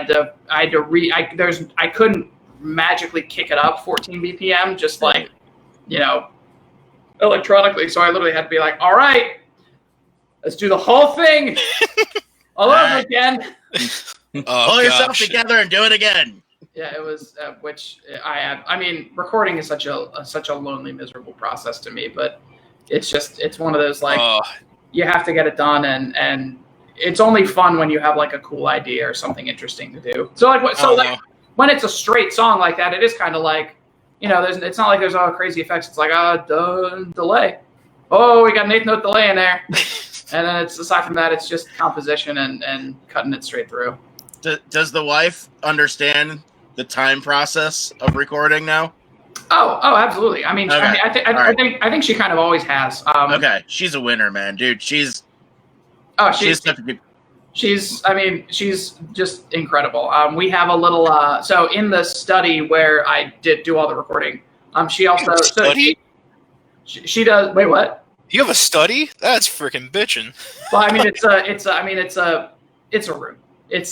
couldn't magically kick it up 14 BPM, just like, electronically. So I literally had to be like, all right, let's do the whole thing all over again. Pull yourself together and do it again. Yeah, it was, recording is such a lonely, miserable process to me, but it's one of those, like, you have to get it done, and it's only fun when you have like a cool idea or something interesting to do. So like, when it's a straight song like that, it is kind of like, it's not like there's all crazy effects. It's like, delay. Oh, we got an 8th note delay in there. And then aside from that, it's just composition and cutting it straight through. Does the wife understand the time process of recording now? Oh, absolutely. I mean, okay. I think she kind of always has. Okay, she's a winner, man, dude. She's such a good. She's just incredible. We have a little. So in the study where I did do all the recording, she also she does. Wait, what? You have a study? That's freaking bitching. Well, I mean, it's a room. It's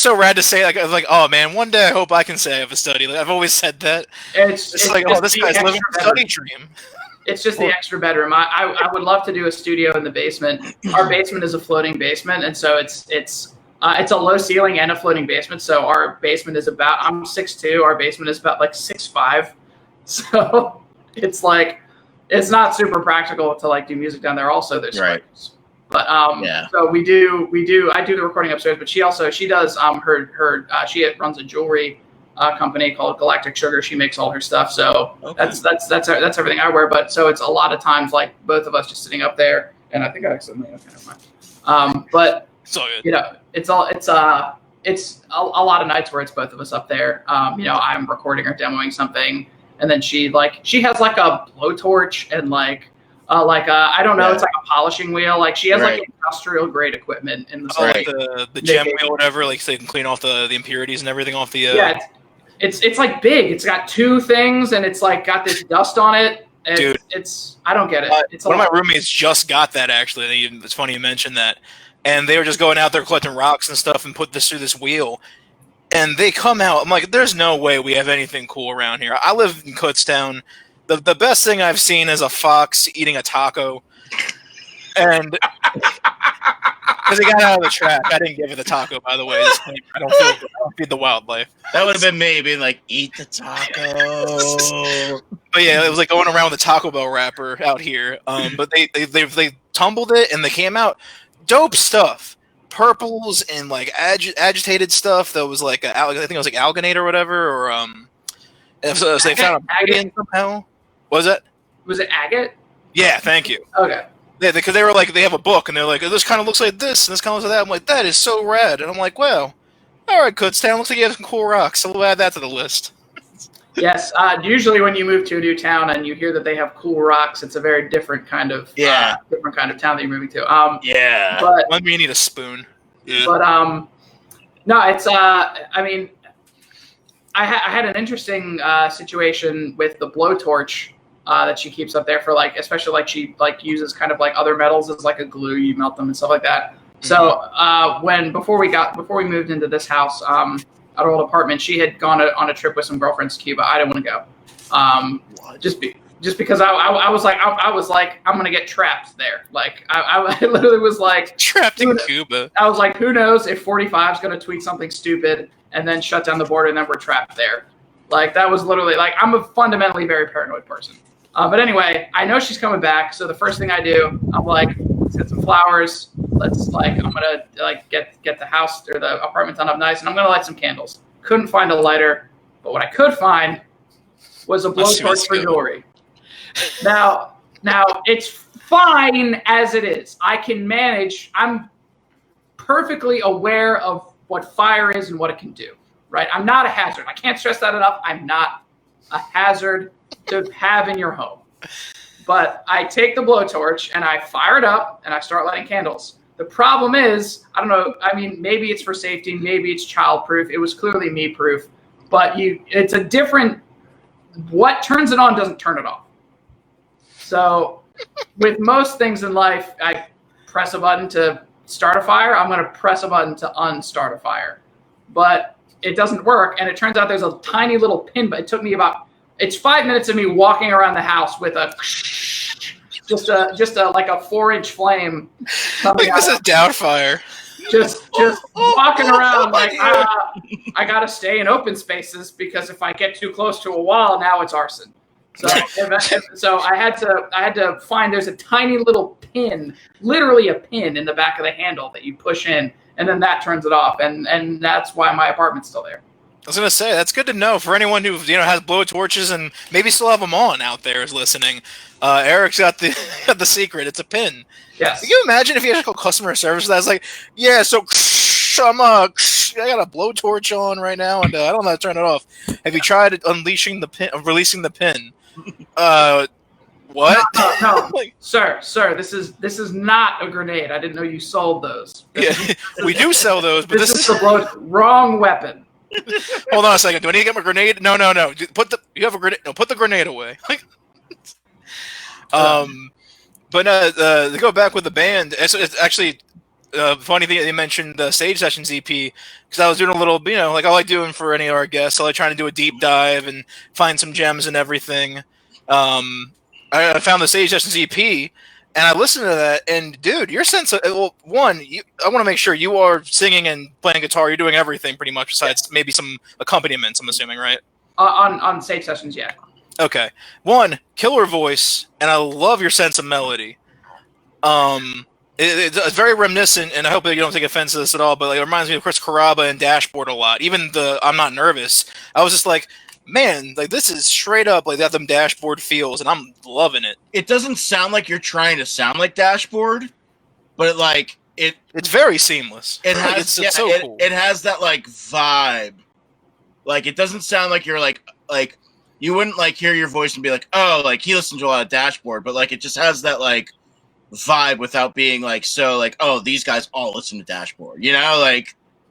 so rad to say, like, oh man, one day I hope I can say I have a study. Like, I've always said that. It's like, oh, this guy's living a study dream. It's just the extra bedroom. I would love to do a studio in the basement. Our basement is a floating basement, and so it's a low ceiling and a floating basement. So our basement is about, I'm 6'2". Our basement is about like 6'5". So it's like, it's not super practical to like do music down there. Also, there's spiders. But so I do the recording upstairs, but she does she runs a jewelry company called Galactic Sugar. She makes all her stuff. So that's everything I wear. But so it's a lot of times like both of us just sitting up there, and I think I accidentally but so it's a lot of nights where it's both of us up there. I'm recording or demoing something, and then she has like a blowtorch and I don't know, it's like a polishing wheel. Like she has like industrial grade equipment in the like the gem wheel, whatever, like so they can clean off the impurities and everything off the. It's like big. It's got 2 things, and it's like got this dust on it. And dude, I don't get it. One of my roommates just got that actually. It's funny you mentioned that, and they were just going out there collecting rocks and stuff and put this through this wheel, and they come out. I'm like, there's no way we have anything cool around here. I live in Kutztown. The best thing I've seen is a fox eating a taco, and because he got out of the track, I didn't give it the taco. By the way, I don't feed the wildlife. That would have been me being like, eat the taco. But yeah, it was like going around with a Taco Bell wrapper out here. But they tumbled it and they came out dope stuff, purples and like agitated stuff that was like I think it was like alginate or whatever, or so they found a agate somehow. Was it? Was it agate? Yeah, thank you. Okay. Yeah, because they were like, they have a book, and they're like, this kind of looks like this, and this kind of looks like that. I'm like, that is so rad. And I'm like, well, all right, Kutztown, looks like you have some cool rocks, so we'll add that to the list. Yes, usually when you move to a new town and you hear that they have cool rocks, it's a very different kind of town that you're moving to. But let me need a spoon. Yeah. But no, it's I had an interesting situation with the blowtorch that she keeps up there for like, especially like she like uses kind of like other metals as like a glue. You melt them and stuff like that. Mm-hmm. So before we moved into this house, our old apartment, she had gone on a trip with some girlfriends to Cuba. I didn't want to go, just because I was like I'm gonna get trapped there. Like I literally was like trapped in Cuba. I was like, who knows if 45 is gonna tweet something stupid and then shut down the border and then we're trapped there. Like that was literally like, I'm a fundamentally very paranoid person. But anyway, I know she's coming back, so the first thing I do, I'm like, let's get some flowers. I'm gonna like get the house or the apartment done up nice, and I'm gonna light some candles. Couldn't find a lighter, but what I could find was a blowtorch for jewelry. Now it's fine as it is. I can manage. I'm perfectly aware of what fire is and what it can do. Right? I'm not a hazard. I can't stress that enough. I'm not a hazard to have in your home. But I take the blowtorch and I fire it up and I start lighting candles. The problem is, I don't know, I mean, maybe it's for safety, maybe it's child-proof. It was clearly me-proof. But it's a different, what turns it on doesn't turn it off. So with most things in life, I press a button to start a fire. I'm going to press a button to unstart a fire. But it doesn't work. And it turns out there's a tiny little pin, but it took me it's 5 minutes of me walking around the house with just a like a 4-inch flame. This is Doubtfire. Just walking around like I gotta stay in open spaces because if I get too close to a wall, now it's arson. So I had to find, there's a tiny little pin, literally a pin in the back of the handle that you push in, and then that turns it off, and that's why my apartment's still there. I was gonna say, that's good to know for anyone who has blowtorches and maybe still have them on out there is listening. Eric's got the secret. It's a pin. Yes. Can you imagine if you had to call customer service? That's like, yeah, so I got a blowtorch on right now, and I don't know how to turn it off. Have you tried releasing the pin? What? No. Sir, this is not a grenade. I didn't know you sold those. We do sell those, but this is the wrong weapon. Hold on a second. Do I need to get my grenade? No. You have a grenade. No, put the grenade away. But to go back with the band, it's actually funny thing that you mentioned the Stage Sessions EP, because I was doing a little, like I like doing for any of our guests, I like trying to do a deep dive and find some gems and everything. I found the Stage Sessions EP, and I listened to that, and dude, your sense of, I want to make sure you are singing and playing guitar, you're doing everything pretty much besides maybe some accompaniments, I'm assuming, right? On Stage Sessions, yeah. Okay. One, killer voice, and I love your sense of melody. It's very reminiscent, and I hope that you don't take offense to this at all, but it reminds me of Chris Carrabba and Dashboard a lot. Even the I'm Not Nervous, I was just like, man, this is straight up got them Dashboard feels, and I'm loving it. It doesn't sound like you're trying to sound like Dashboard, but it's very seamless. It has it's so cool. It has that vibe. It doesn't sound like you're like you wouldn't hear your voice and be like, oh, he listens to a lot of Dashboard, but it just has that vibe without being oh, these guys all listen to Dashboard,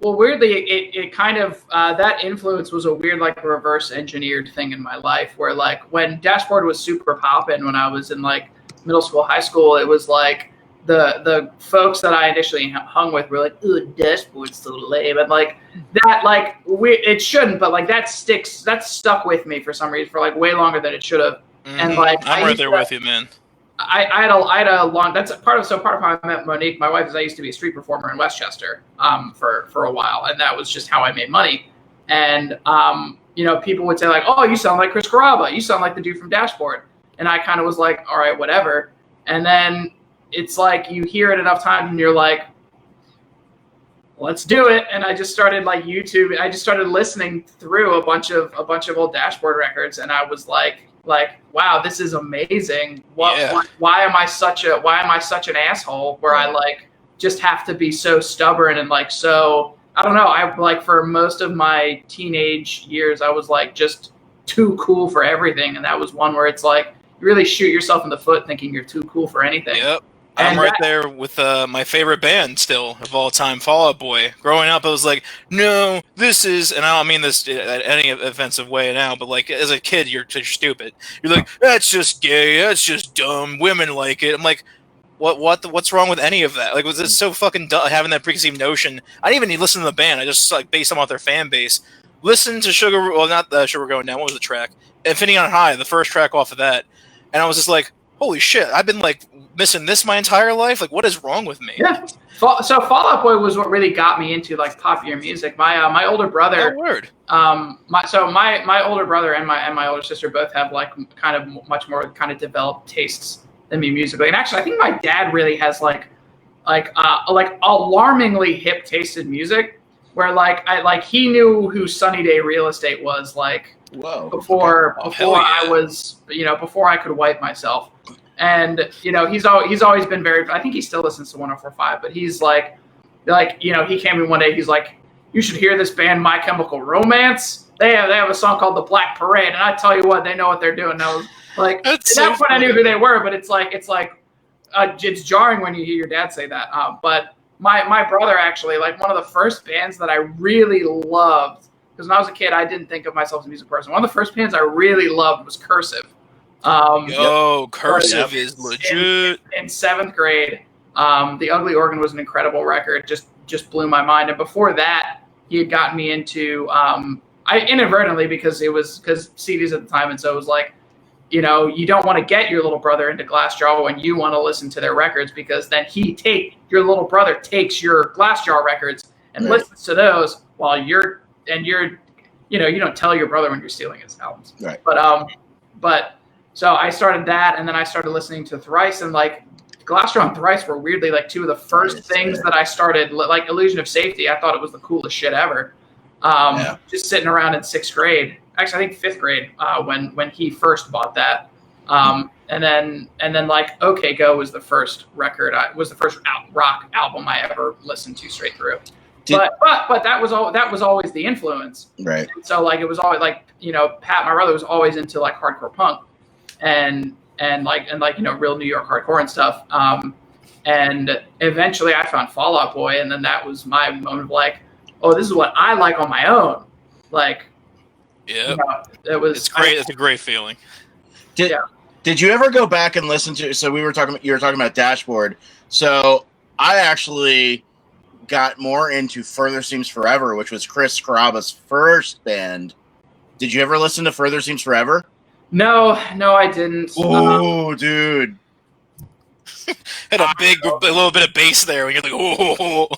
Well, weirdly, it kind of that influence was a weird reverse engineered thing in my life, where when Dashboard was super poppin' when I was in middle school, high school, it was the folks that I initially hung with were like, "Ooh, Dashboard's so lame," and that it shouldn't, but that stuck with me for some reason for way longer than it should have. And I'm right there with you, man. I had a long. That's part of how I met Monique. My wife is. I used to be a street performer in Westchester for a while, and that was just how I made money. And people would say "Oh, you sound like Chris Carrabba. You sound like the dude from Dashboard." And I kind of was like, "All right, whatever." And then it's you hear it enough times, and you're like, "Let's do it." And I just started YouTube. I just started listening through a bunch of old Dashboard records, and I was like, wow, this is amazing. Why am I such an asshole where I just have to be so stubborn and so, I don't know. I for most of my teenage years, I was just too cool for everything. And that was one where it's you really shoot yourself in the foot thinking you're too cool for anything. Yep. I'm right there with my favorite band still of all time, Fall Out Boy. Growing up, I was like, no, this is, and I don't mean this in any offensive way now, but as a kid, you're stupid. You're like, that's just gay, that's just dumb, women like it. I'm like, what's wrong with any of that? Was it so fucking dumb, having that preconceived notion? I didn't even need to listen to the band. I just based them off their fan base. Listen to not Sugar Going Down. What was the track? Infinity on High, the first track off of that, and I was just like, holy shit! I've been missing this my entire life. What is wrong with me? Yeah. So Fall Out Boy was what really got me into popular music. My older brother. Oh, word. My older brother and my older sister both have kind of much more kind of developed tastes than me musically. And actually, I think my dad really has alarmingly hip taste in music, where he knew who Sunny Day Real Estate was whoa, before yeah. I was before I could wipe myself. And he's always been very. I think he still listens to 104.5, but he's he came in one day. He's like, you should hear this band, My Chemical Romance. They have a song called The Black Parade, and I tell you what, they know what they're doing. Like That's at that so point, I knew funny. who they were, but it's it's jarring when you hear your dad say that. But my brother actually, like one of the first bands that I really loved, because when I was a kid, I didn't think of myself as a music person. One of the first bands I really loved was Cursive. Yo, Cursive Yep. is legit. In 7th grade, The Ugly Organ was an incredible record. Just blew my mind. And before that, he had gotten me into I inadvertently because CDs at the time, and so it was like, you don't want to get your little brother into Glassjaw when you want to listen to their records, because then your little brother takes your Glassjaw records and Right. listens to those while you don't tell your brother when you're stealing his albums. Right. But so I started that, and then I started listening to Thrice, and like Glassjaw and Thrice were weirdly like two of the first Right, things yeah. that I started, like Illusion of Safety. I thought it was the coolest shit ever. Yeah. Just sitting around in 6th grade, actually I think 5th grade, when he first bought that. And then like OK Go was the first record, was the first rock album I ever listened to straight through. But that was always the influence. Right. So like it was always like, Pat, my brother, was always into like hardcore punk and like real New York hardcore and stuff. And eventually I found Fall Out Boy, and then that was my moment of like, oh, this is what I like on my own. Like, Yeah, it was. it's great. It's a great feeling. Did you ever go back and listen to? So you were talking about Dashboard. So I actually got more into Further Seems Forever, which was Chris Caraba's first band. Did you ever listen to Further Seems Forever? No, I didn't. Oh, dude. Had a little bit of bass there when you're like, oh.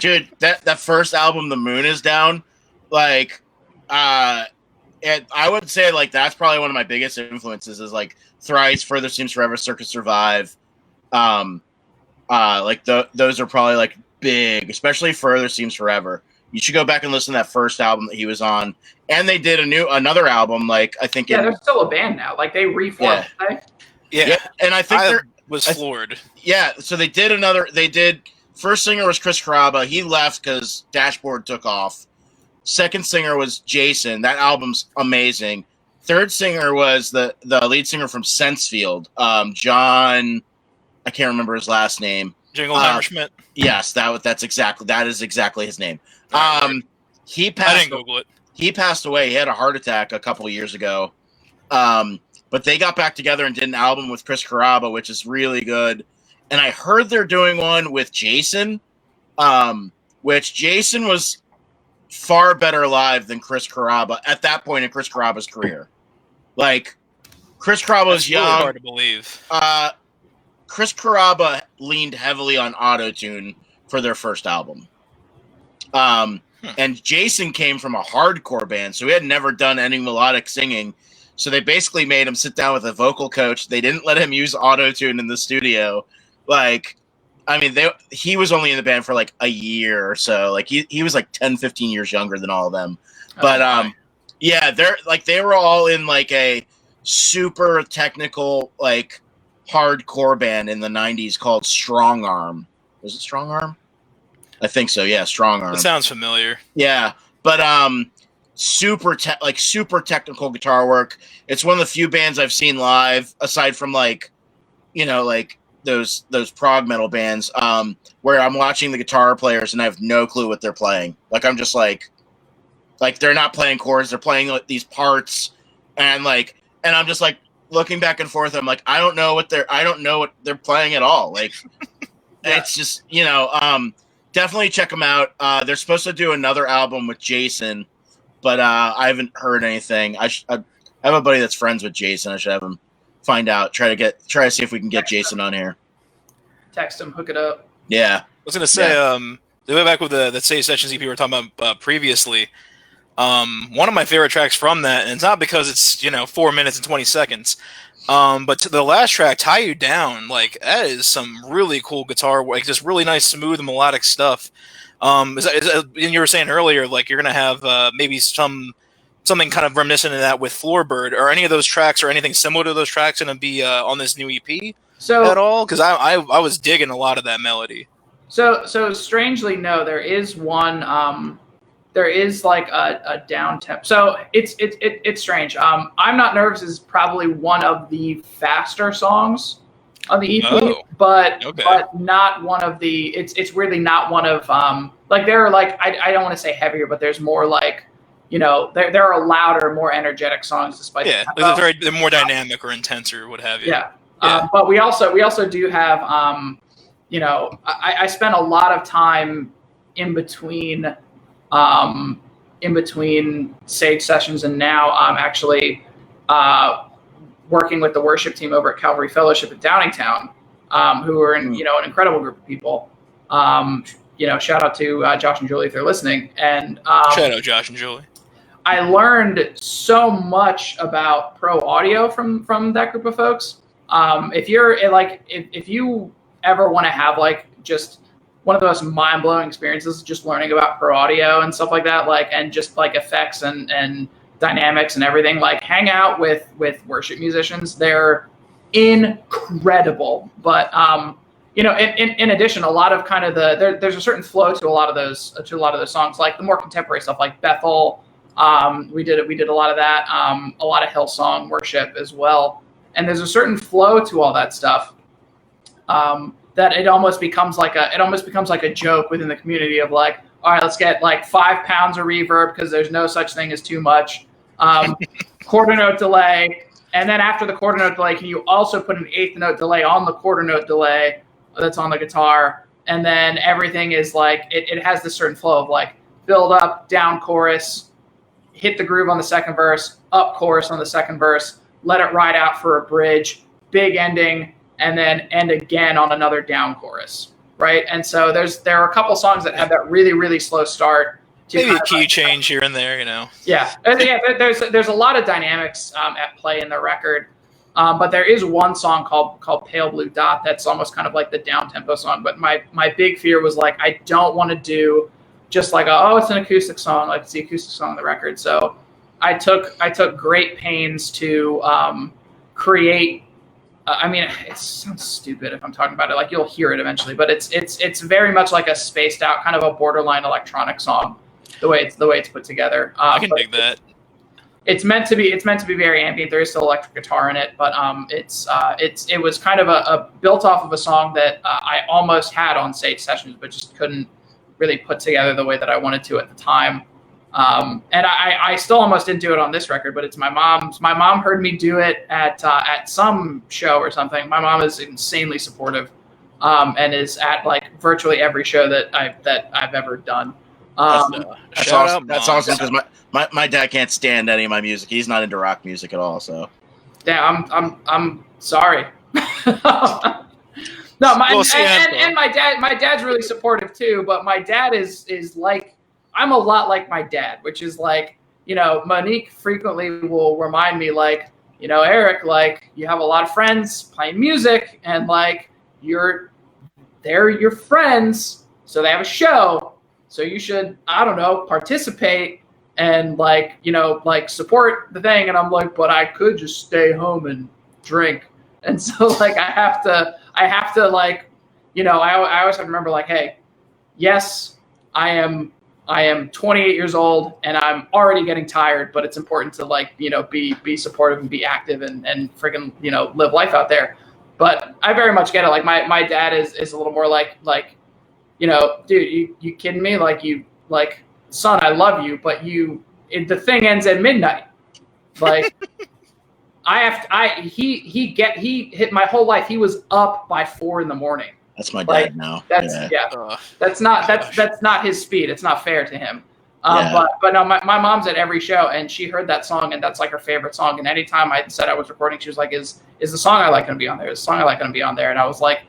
Dude, that first album, The Moon Is Down, like, I would say like that's probably one of my biggest influences is like Thrice, Further Seems Forever, Circus Survive. Like those are probably like big, especially Further Seems Forever. You should go back and listen to that first album that he was on, and they did another album. Like I think, they're still a band now. Like they reformed. Yeah. Right? Yeah, and I think they're. was floored. Yeah, so they did first singer was Chris Caraba. He left because Dashboard took off. Second singer was Jason. That album's amazing. Third singer was the lead singer from Sensefield, John. I can't remember his last name. Jingle Hammerschmidt. Yes, that is exactly his name. Right. He I passed. didn't Google it. He passed away. He had a heart attack a couple of years ago. But they got back together and did an album with Chris Caraba, which is really good. And I heard they're doing one with Jason, which Jason was far better live than Chris Caraba at that point in Chris Caraba's career. Like, Chris Caraba was That's really young. hard to believe. Chris Caraba leaned heavily on autotune for their first album. And Jason came from a hardcore band, so he had never done any melodic singing. So they basically made him sit down with a vocal coach. They didn't let him use autotune in the studio. Like, I mean, he was only in the band for like a year or so. Like he was like 10, 15 years younger than all of them. But yeah, they were all in like a super technical, like hardcore band in the 90s called Strong Arm. Was it Strong Arm? I think so. Yeah, Strong Arm. That sounds familiar. Yeah, but super technical guitar work. It's one of the few bands I've seen live, aside from like those prog metal bands, where I'm watching the guitar players and I have no clue what they're playing. Like I'm just like they're not playing chords, they're playing like these parts, and I'm just like looking back and forth. I'm like, I don't know what they're playing at all. Like it's just definitely check them out. They're supposed to do another album with Jason, but I haven't heard anything. I have a buddy that's friends with Jason. I should have him find out. Try to see if we can get Jason on here. Text him, hook it up. Yeah, I was gonna say, the way back with the Save Sessions EP we were talking about previously. One of my favorite tracks from that, and it's not because it's 4 minutes and 20 seconds, but the last track, "Tie You Down," like that is some really cool guitar work, like just really nice, smooth, melodic stuff. And you were saying earlier, like you're gonna have maybe something kind of reminiscent of that with Floorbird. Are any of those tracks or anything similar to those tracks gonna be on this new EP at all? Because I was digging a lot of that melody. So strangely, no. There is one like a down tempo. So it's strange. I'm Not Nervous is probably one of the faster songs on the EP, but not one of the. It's really not one of like there are like I don't want to say heavier, but there's more like there are louder, more energetic songs despite they're more dynamic or intense or what have you. But we also do have I spent a lot of time in between Sage sessions, and now I'm actually working with the worship team over at Calvary Fellowship at Downingtown, who are an incredible group of people. Shout out to Josh and Julie if they're listening. And shout out Josh and Julie. I learned so much about pro audio from that group of folks. If you ever want to have like just one of the most mind-blowing experiences, just learning about pro audio and stuff like that, like, and just like effects and dynamics and everything, like hang out with worship musicians. They're incredible. But in addition, a lot of kind of there's a certain flow to a lot of those songs, like the more contemporary stuff like Bethel. We did a lot of that, a lot of Hillsong worship as well. And there's a certain flow to all that stuff that it almost becomes like a joke within the community of like, all right, let's get like 5 pounds of reverb because there's no such thing as too much. Quarter note delay, and then after the quarter note delay, can you also put an eighth note delay on the quarter note delay that's on the guitar? And then everything is like it has this certain flow of like build up, down chorus, hit the groove on the second verse, up chorus on the second verse, let it ride out for a bridge, big ending, and then end again on another down chorus, right? And so there are a couple songs that have that really, really slow start. Maybe a key change here and there, Yeah, there's a lot of dynamics at play in the record, but there is one song called Pale Blue Dot that's almost kind of like the down-tempo song. But my big fear was like, I don't want to do just like it's an acoustic song, like it's the acoustic song on the record. So I took great pains to create. It sounds stupid if I'm talking about it. Like you'll hear it eventually, but it's very much like a spaced out kind of a borderline electronic song. The way it's put together. I can dig that. It's meant to be very ambient. There is still electric guitar in it, but it was kind of a built off of a song that I almost had on Sage Sessions, but just couldn't really put together the way that I wanted to at the time. And I still almost didn't do it on this record, but it's my mom's. My mom heard me do it at some show or something. My mom is insanely supportive, and is at like virtually every show that I've ever done. That's awesome. That's awesome because my dad can't stand any of my music. He's not into rock music at all. So, yeah, I'm sorry. No, my dad's really supportive too. But my dad is like, I'm a lot like my dad, which is like, Monique frequently will remind me like, Eric, like you have a lot of friends playing music, and like they're your friends, so they have a show. So you should, I don't know, participate and like support the thing. And I'm like, but I could just stay home and drink. And so like, I have to like, I always have to remember like, hey, yes, I am 28 years old and I'm already getting tired, but it's important to like, be supportive and be active and freaking, live life out there. But I very much get it. Like my dad is a little more like, dude, you kidding me? Like, son, I love you, but the thing ends at midnight. Like, he hit my whole life. He was up by 4 a.m. That's my dad now. That's not his speed. It's not fair to him. But no, my mom's at every show, and she heard that song, and that's like her favorite song. And anytime I said I was recording, she was like, "Is the song I like going to be on there? Is the song I like going to be on there?" And I was like,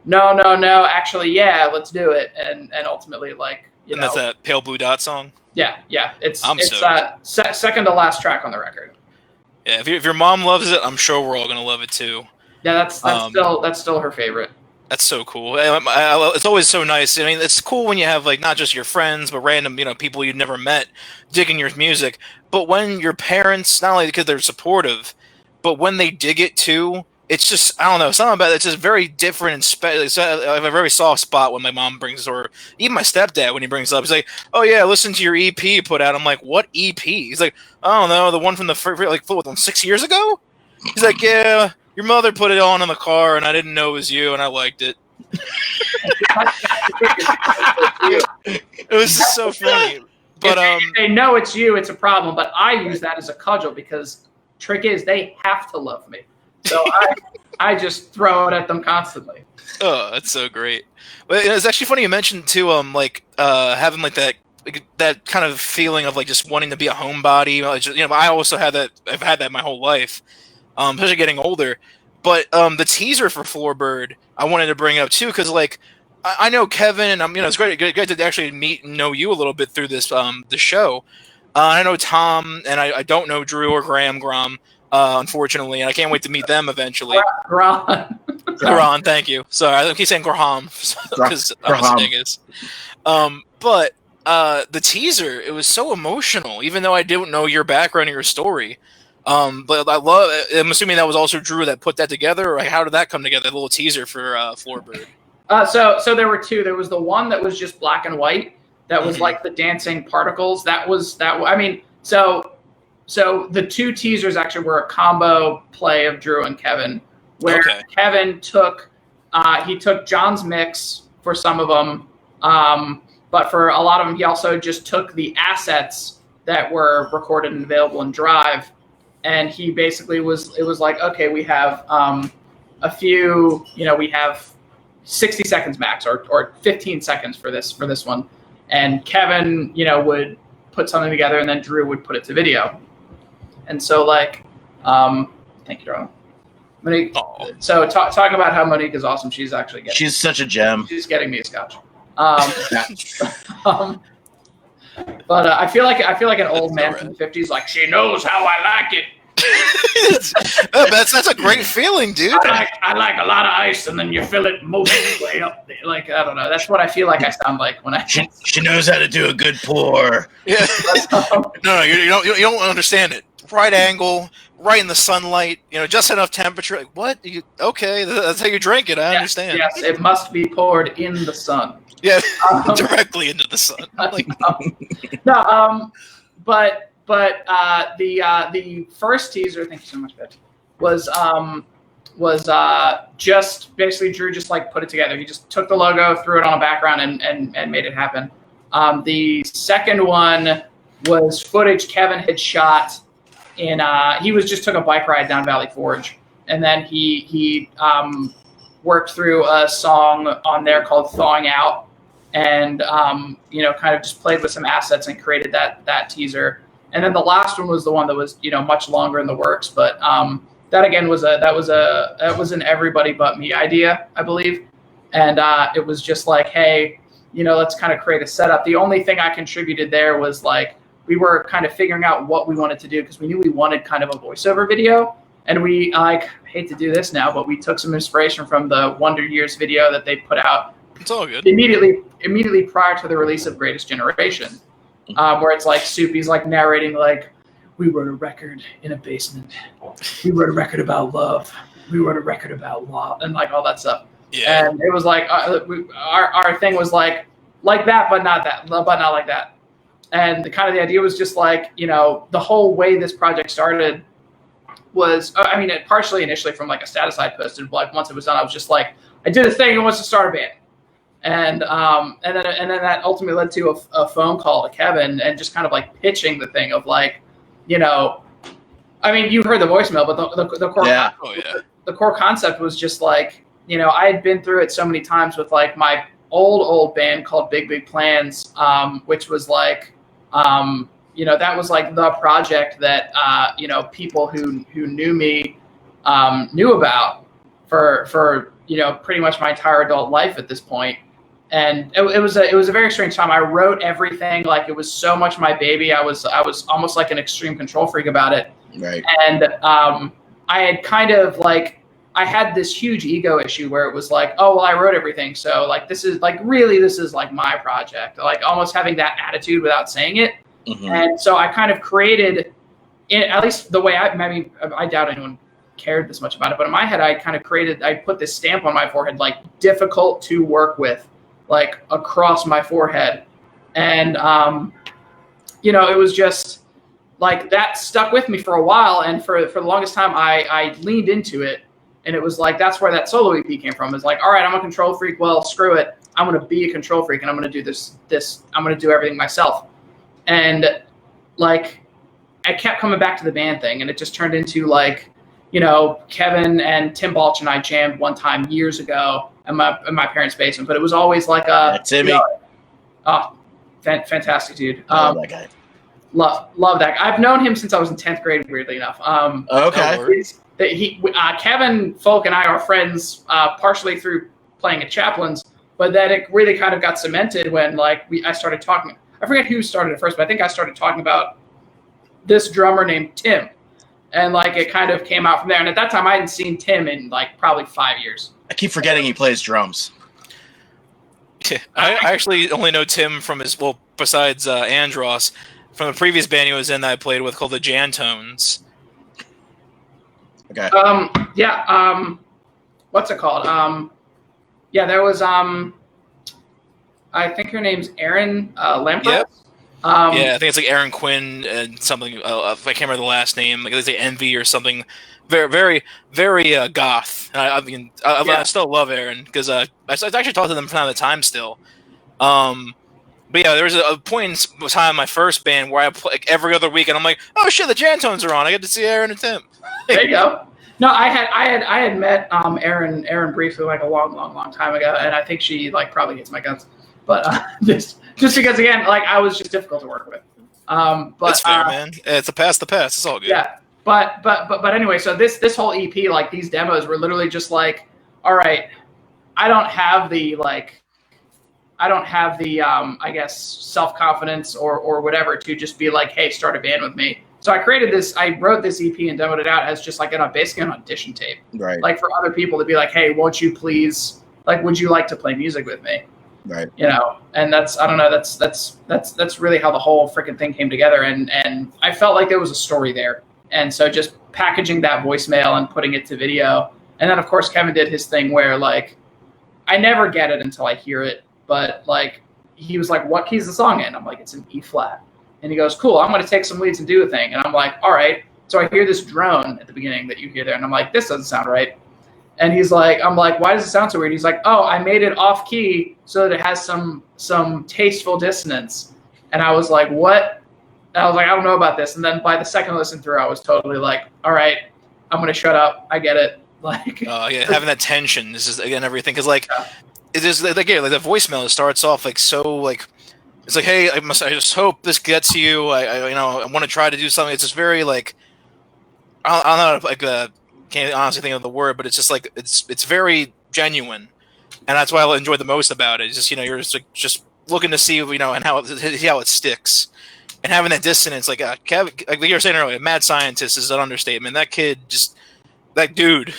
No. Actually, yeah, let's do it. And ultimately, like, and that's that Pale Blue Dot song. Yeah. It's second to last track on the record. Yeah, if your mom loves it, I'm sure we're all gonna love it too. Yeah, that's still her favorite. That's so cool. It's always so nice. I mean, it's cool when you have like not just your friends, but random people you've never met digging your music. But when your parents, not only because they're supportive, but when they dig it too. it's just, I don't know, something about it's just very different and I have a very soft spot when my mom brings, or even my stepdad when he brings it up. He's like, "Oh yeah, listen to your EP you put out." I'm like, "What EP?" He's like, "I don't know, the one from the 6 years ago." He's like, "Yeah, your mother put it on in the car, and I didn't know it was you, and I liked it." It was just so funny. But if they know it's you, it's a problem. But I use that as a cudgel because trick is they have to love me. So I just throw it at them constantly. Oh, that's so great. But it's actually funny you mentioned too, having like that kind of feeling of like just wanting to be a homebody. I also had that. I've had that my whole life, especially getting older. But the teaser for Floorbird, I wanted to bring up too, because like I know Kevin, and it's great to actually meet and know you a little bit through this the show. I know Tom, and I don't know Drew or Graham Grom. Unfortunately, and I can't wait to meet them eventually. Graham, thank you. Sorry, I keep saying Graham because I'm a Vegas. But the teaser, it was so emotional, even though I didn't know your background or your story. But I'm assuming that was also Drew that put that together, or how did that come together? The little teaser for Floorbird. So there were two. There was the one that was just black and white. That was like the dancing particles. So the two teasers actually were a combo play of Drew and Kevin, where Kevin took John's mix for some of them, but for a lot of them he also just took the assets that were recorded and available in Drive, and he basically it was like, okay, we have a few, we have 60 seconds max or 15 seconds for this one, and Kevin would put something together and then Drew would put it to video. And so, thank you, Drew. Monique. Oh. So, talking about how Monique is awesome, she's such a gem. She's getting me a scotch. But I feel like an old man from the 50s, like, she knows how I like it. That's a great feeling, dude. I like a lot of ice, and then you fill it most of the way up there. Like, I don't know. That's what I feel like I sound like when I. She knows how to do a good pour. Yeah. No, you don't understand it. Right angle, right in the sunlight. Just enough temperature. Like, what? Okay, that's how you drink it. I understand. Yes, it must be poured in the sun. Yeah, directly into the sun. But the first teaser, thank you so much, Beth, was just basically Drew just like put it together. He just took the logo, threw it on a background, and made it happen. The second one was footage Kevin had shot he took a bike ride down Valley Forge, and then he worked through a song on there called Thawing Out, and kind of just played with some assets and created that teaser. And then the last one was the one that was, much longer in the works. But that again was an everybody but me idea, I believe. And it was just like, hey, let's kind of create a setup. The only thing I contributed there was like, we were kind of figuring out what we wanted to do because we knew we wanted kind of a voiceover video. And we, I hate to do this now, but we took some inspiration from the Wonder Years video that they put out. It's all good. Immediately prior to the release of Greatest Generation. Where it's like Soupy's like narrating like, we wrote a record in a basement. We wrote a record about love. We wrote a record about law and like all that stuff. Yeah. And it was like our thing was like that, but not like that. And the idea was just like, the whole way this project started was, it partially initially from like a status I posted, but like once it was done, I was just like, I did a thing and wants to start a band. And then that ultimately led to a phone call to Kevin and just kind of like pitching the thing of like, you heard the voicemail, but the core concept was just like, I had been through it so many times with like my old band called Big Big Plans, which was like, that was like the project that people who knew me knew about for pretty much my entire adult life at this point. And it was a very strange time. I wrote everything like it was so much my baby. I was almost like an extreme control freak about it. Right. And I had kind of like I had this huge ego issue where it was like, oh well, I wrote everything, so like this is like my project. Like almost having that attitude without saying it. Mm-hmm. And so I kind of created, at least the way I doubt anyone cared this much about it. But in my head, I put this stamp on my forehead, like difficult to work with, like across my forehead. And, you know, it was just like that stuck with me for a while. And for the longest time, I leaned into it. And it was like, that's where that solo EP came from. It's like, all right, I'm a control freak. Well, screw it. I'm going to be a control freak and I'm going to do this. I'm going to do everything myself. And like, I kept coming back to the band thing, and it just turned into like, you know, Kevin and Tim Balch and I jammed one time years ago in my parents' basement, but it was always like Timmy. Fantastic dude. Love that guy. Love that guy. I've known him since I was in 10th grade, weirdly enough. Okay. Kevin Folk and I are friends partially through playing at Chaplin's, but then it really kind of got cemented when like I started talking. I forget who started it first, but I think I started talking about this drummer named Tim, and like it kind of came out from there. And at that time, I hadn't seen Tim in like probably 5 years. I keep forgetting he plays drums. I actually only know Tim from his, well, besides Andros, from the previous band he was in that I played with called the Jantones. Okay. What's it called? There was I think her name's Erin Lampert. Yep. I think it's like Aaron Quinn and something. I can't remember the last name. Like they say Envy or something. Very, very, very goth. I still love Aaron because I actually talked to them from time to time still. But yeah, there was a point in time in my first band where I play like, every other week, and I'm like, oh shit, the Jantones are on. I get to see Aaron and Tim. There you go. No, I had met Aaron briefly like a long time ago, and I think she like probably hates my guts, but just because again, like I was just difficult to work with. But that's fair, man. It's the past. It's all good. Yeah, but anyway, so this whole EP, like these demos were literally just like, all right, I don't have the I guess self-confidence or whatever to just be like, hey, start a band with me. So I wrote this EP and demoed it out as just like basically an audition tape. Right. Like for other people to be like, hey, won't you please, like, would you like to play music with me? Right. You know, and that's really how the whole freaking thing came together. And I felt like there was a story there. And so just packaging that voicemail and putting it to video. And then of course, Kevin did his thing where like, I never get it until I hear it. But like, he was like, what key's the song in? I'm like, it's an E flat. And he goes, cool, I'm going to take some leads and do a thing. And I'm like, all right. So I hear this drone at the beginning that you hear there. And I'm like, this doesn't sound right. And I'm like, why does it sound so weird? He's like, oh, I made it off key so that it has some tasteful dissonance. And I was like, what? And I was like, I don't know about this. And then by the second listen through, I was totally like, all right, I'm going to shut up. I get it. Like, having that tension. This is again everything because like it is like the voicemail starts off like so like it's like, hey, I just hope this gets you. I want to try to do something. It's just very like I don't know like can't honestly think of the word, but it's just like it's very genuine, and that's what I enjoy the most about it. It's just you're just looking to see and how it sticks, and having that dissonance like Kevin, like you were saying earlier, mad scientist is an understatement. That dude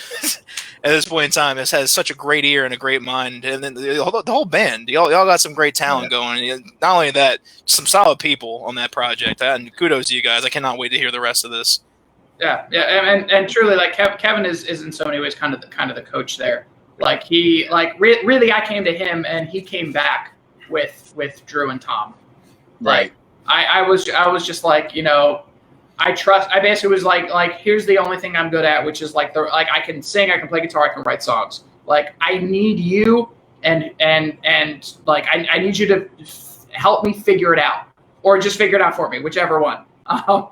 at this point in time has such a great ear and a great mind, and then the whole band, y'all got some great talent going. And not only that, some solid people on that project, and kudos to you guys. I cannot wait to hear the rest of this. Yeah, and truly, like Kevin is in so many ways kind of the coach there. Like he really, I came to him and he came back with Drew and Tom. Right. I was just like I basically was like here's the only thing I'm good at, which is like I can sing, I can play guitar, I can write songs. Like I need you and like I need you to help me figure it out, or just figure it out for me, whichever one.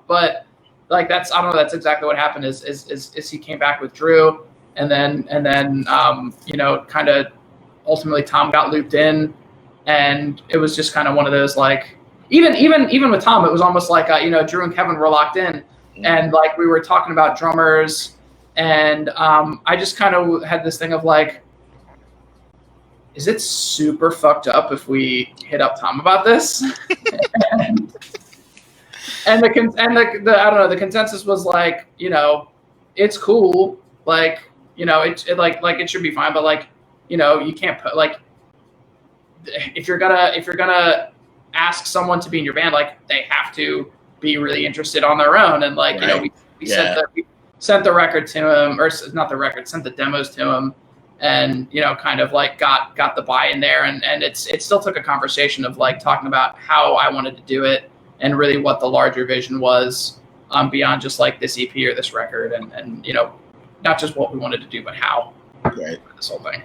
But like that's exactly what happened. Is he came back with Drew, and then kind of ultimately Tom got looped in, and it was just kind of one of those like. Even with Tom, it was almost like Drew and Kevin were locked in, and like we were talking about drummers, and I just kind of had this thing of like, is it super fucked up if we hit up Tom about this? and the I don't know, the consensus was like, it's cool, like it should be fine, but like you can't put like if you're gonna ask someone to be in your band, like they have to be really interested on their own. And like, we said that sent the record to him, or not the record, sent the demos to him, and kind of like got the buy-in there, and it still took a conversation of like talking about how I wanted to do it and really what the larger vision was, beyond just like this EP or this record, and not just what we wanted to do, but how. Right. This whole thing.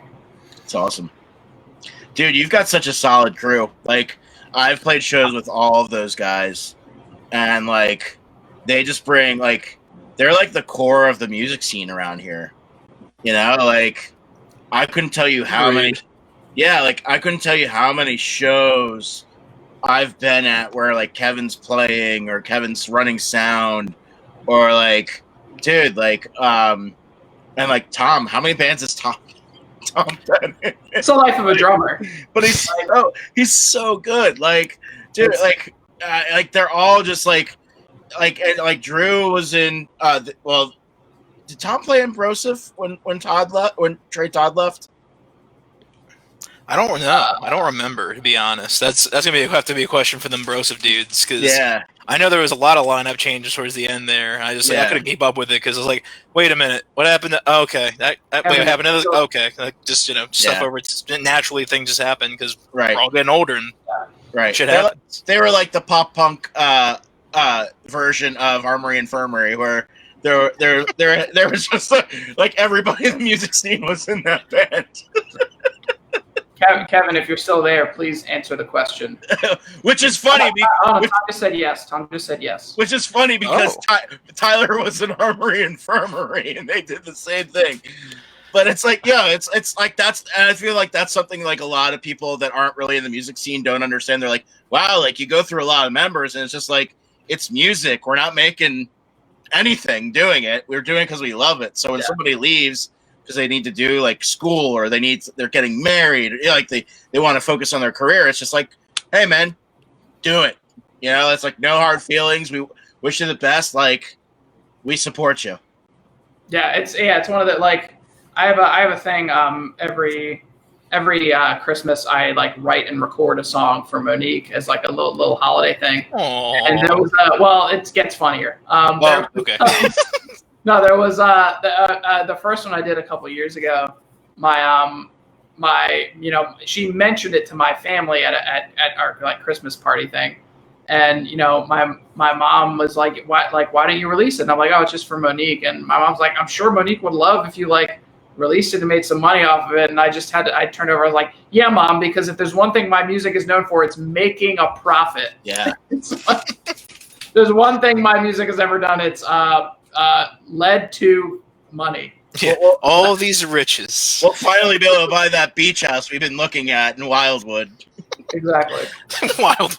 It's awesome. Dude, you've got such a solid crew. Like, I've played shows with all of those guys, and like they just bring like they're like the core of the music scene around here. Like I couldn't tell you how many I couldn't tell you how many shows I've been at where like Kevin's playing or Kevin's running sound, or like, dude, like and like Tom, how many bands is Tom been in? It's the life of a drummer. But he's so good. Like, dude, like they're all just like Drew was in did Tom play Imbrosive when Todd left, when Trey Todd left? I don't know. I don't remember, to be honest. That's gonna have to be a question for the Imbrosive dudes, because I know there was a lot of lineup changes towards the end there. I couldn't keep up with it because I was like, wait a minute, what happened? Okay, that happened. Okay, like just stuff over. Naturally, things just happen because we're all getting older and shit happens. They were like the pop punk version of Armory Infirmary, where there was just like everybody in the music scene was in that band. Kevin, if you're still there, please answer the question. Which is funny. Tom just said yes. Which is funny because Tyler was in Armory Infirmary, and they did the same thing. But it's like, it's like and I feel like that's something like a lot of people that aren't really in the music scene don't understand. They're like, wow, like you go through a lot of members, and it's just like, it's music. We're not making anything doing it. We're doing it because we love it. So when somebody leaves because they need to do like school or they're getting married, like they want to focus on their career, it's just like, hey man, do it. It's like no hard feelings. We wish you the best. Like, we support you. Yeah, it's one of the, like, I have a thing every Christmas I like write and record a song for Monique as like a little holiday thing. Aww. And there was it gets funnier. Okay. No, there was the first one I did a couple years ago. My she mentioned it to my family at our like Christmas party thing, and my mom was like, why don't you release it? And I'm like, oh, it's just for Monique. And my mom's like, I'm sure Monique would love if you like released it and made some money off of it. And I turned over, I was like, yeah, Mom, because if there's one thing my music is known for, it's making a profit. Yeah. There's one thing my music has ever done, it's led to money. Yeah, all these riches. We'll finally be able to buy that beach house we've been looking at in Wildwood. Exactly.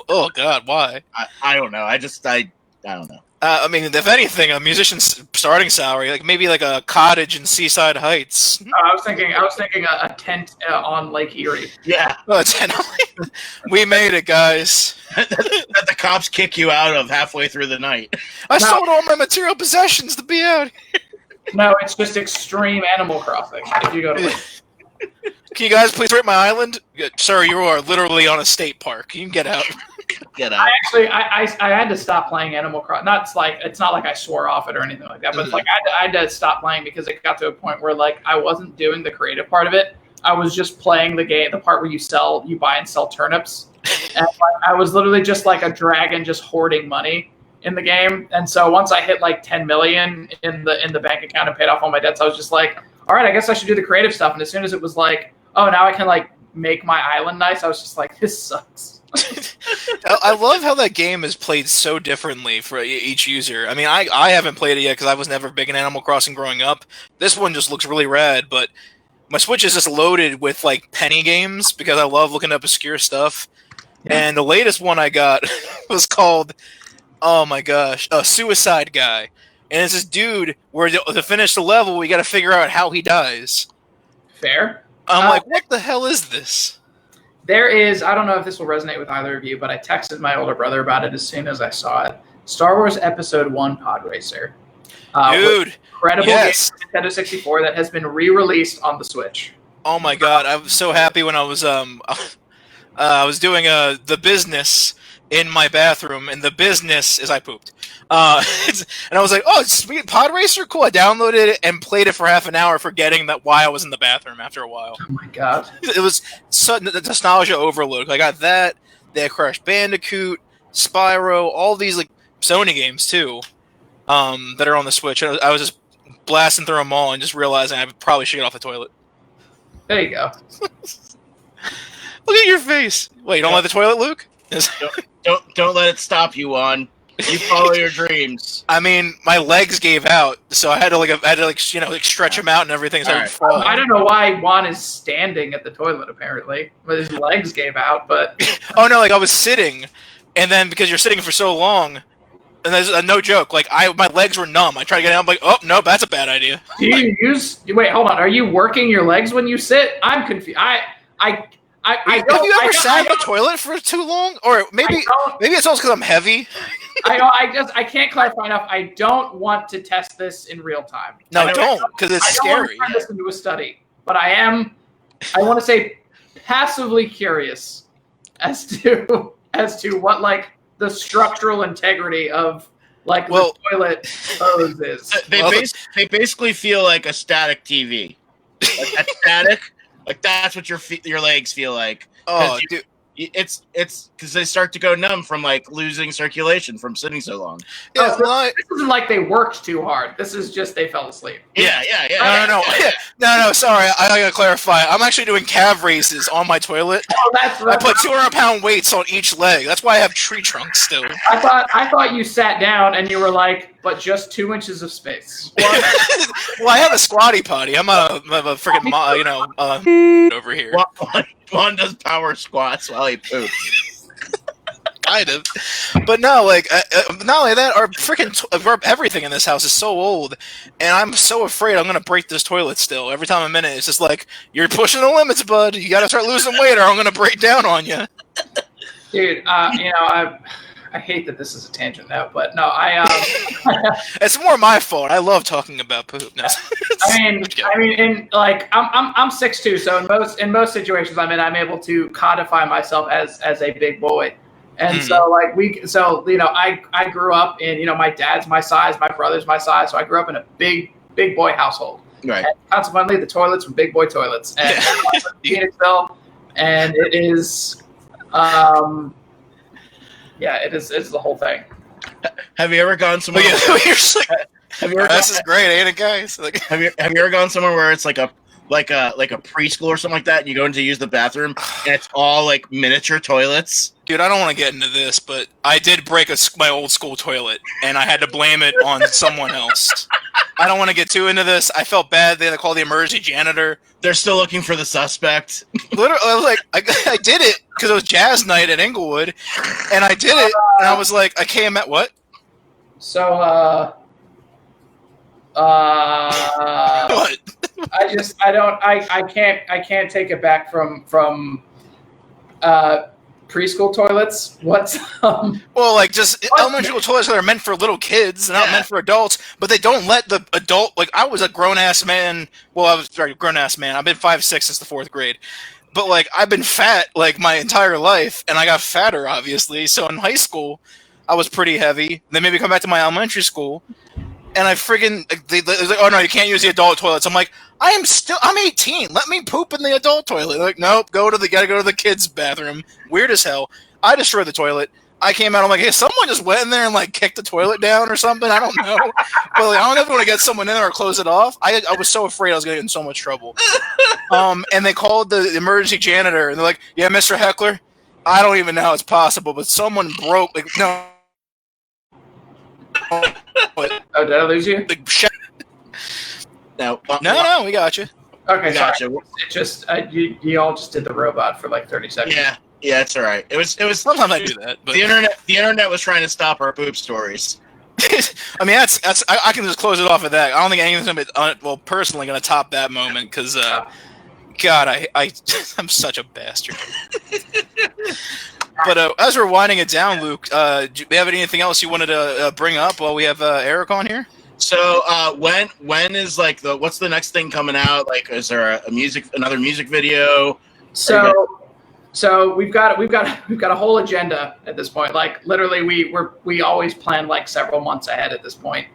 Oh God, why? I don't know. I don't know. I mean, if anything, a musician's starting salary, like maybe like a cottage in Seaside Heights. I was thinking a tent on Lake Erie. Yeah. Oh, we made it, guys. that the cops kick you out of halfway through the night. I sold all my material possessions to be out here. No, it's just extreme Animal Crossing. If you go to Can you guys please rate my island? Sir, you are literally on a state park. You can get out. Get out. I had to stop playing Animal Crossing. It's not like I swore off it or anything like that, but it's like I had to stop playing because it got to a point where like I wasn't doing the creative part of it. I was just playing the game, the part where you buy and sell turnips, and I was literally just like a dragon, just hoarding money in the game. And so once I hit like 10 million in the bank account and paid off all my debts, I was just like, all right, I guess I should do the creative stuff. And as soon as it was like, oh, now I can like make my island nice, I was just like, this sucks. I love how that game is played so differently for each user. I mean, I haven't played it yet because I was never big in Animal Crossing growing up. This one just looks really rad, but my Switch is just loaded with like penny games because I love looking up obscure stuff. Yeah. And the latest one I got was called, oh my gosh, Suicide Guy. And it's this dude where to finish the level, we got to figure out how he dies. Fair. I'm like, what the hell is this? There is, I don't know if this will resonate with either of you, but I texted my older brother about it as soon as I saw it. Star Wars Episode 1 Pod Racer. Dude. Incredible game for Nintendo 64 that has been re-released on the Switch. Oh my God. I was so happy when I was I was doing the business in my bathroom, and the business is I pooped. And I was like, "Oh, sweet Pod Racer, cool." I downloaded it and played it for half an hour, forgetting that why I was in the bathroom after a while. Oh my god! It was nostalgia overload. I got that. They had Crash Bandicoot, Spyro, all these like Sony games too, that are on the Switch. I was just blasting through them all and just realizing I probably should get off the toilet. There you go. Look at your face. Wait, you don't like the toilet, Luke? Don't let it stop you, Juan. You follow your dreams. I mean, my legs gave out, so I had to stretch them out and everything. So All fall. I don't know why Juan is standing at the toilet. Apparently, but his legs gave out. But Oh no, like I was sitting, and then because you're sitting for so long, and there's no joke, like my legs were numb. I tried to get out. I'm like, oh no, that's a bad idea. do you use? Wait, hold on. Are you working your legs when you sit? I'm confused. Have you ever sat in the toilet for too long? Or maybe it's also because I'm heavy. I can't clarify enough. I don't want to test this in real time. No, don't, because it's I don't want scary. to turn this into a study, but I want to say passively curious as to what like the structural integrity of like the toilet hose is. They basically feel like a static TV. Like that static, like that's what your legs feel like. Oh, dude. It's because they start to go numb from like losing circulation from sitting so long. Yeah, this isn't like they worked too hard. This is just they fell asleep. Yeah. No. Sorry, I gotta clarify. I'm actually doing calf races on my toilet. Oh, that's I put 200-pound weights on each leg. That's why I have tree trunks still. I thought you sat down and you were like, but just 2 inches of space. Well, I have a squatty potty. I'm a freaking over here. Juan does power squats while he poops. Kind of, but no, like not only that, our freaking everything in this house is so old, and I'm so afraid I'm gonna break this toilet. Still, every time I'm in it, it's just like you're pushing the limits, bud. You gotta start losing weight, or I'm gonna break down on you. Dude, I hate that this is a tangent now, but no, it's more my fault. I love talking about poop. No. I mean, in like I'm 6'2", so in most situations I'm in, I'm able to codify myself as a big boy, and so like I grew up in my dad's my size, my brother's my size, so I grew up in a big boy household. Right. And consequently, the toilets were big boy toilets, and Phoenixville, and it is. Yeah, it's the whole thing. Have you ever gone somewhere? This is great, ain't it, guys? Like, have you ever gone somewhere where it's like a preschool or something like that, and you go in to use the bathroom, and it's all like miniature toilets? Dude, I don't want to get into this, but I did break my old school toilet, and I had to blame it on someone else. I don't want to get too into this. I felt bad. They had to call the emergency janitor. They're still looking for the suspect. Literally, I was like, I did it because it was jazz night at Inglewood, and I did it, and I was like, I came at what? So, what? I can't take it back from preschool toilets. What's well, like just elementary school toilets that are meant for little kids, they're not meant for adults, but they don't let the adult, like I was a grown-ass man. Well, I was a grown-ass man. I've been 5'6" since the 4th grade. But like I've been fat like my entire life, and I got fatter obviously. So in high school, I was pretty heavy. Then maybe come back to my elementary school, and I friggin' they like, oh no, you can't use the adult toilets. I'm like, I'm 18. Let me poop in the adult toilet. They're like, nope, gotta go to the kids' bathroom. Weird as hell. I destroyed the toilet. I came out. I'm like, hey, someone just went in there and like kicked the toilet down or something. I don't know. But like, I don't know if I want to get someone in there or close it off. I was so afraid I was gonna get in so much trouble. And they called the emergency janitor, and they're like, yeah, Mr. Heckler, I don't even know how it's possible, but someone broke. Like, no. Oh, did I lose you? No, we got you. Okay, gotcha. Sorry. It just you all just did the robot for like 30 seconds. Yeah, it's all right. It was. Sometimes I do that. But the internet was trying to stop our poop stories. I mean, that's I can just close it off of that. I don't think anything's gonna be personally gonna top that moment because God, I'm such a bastard. But as we're winding it down, Luke, do you have anything else you wanted to bring up while we have Eric on here? So when is like what's the next thing coming out? Like, is there another music video? So So we've got a whole agenda at this point. Like literally, we always plan like several months ahead at this point.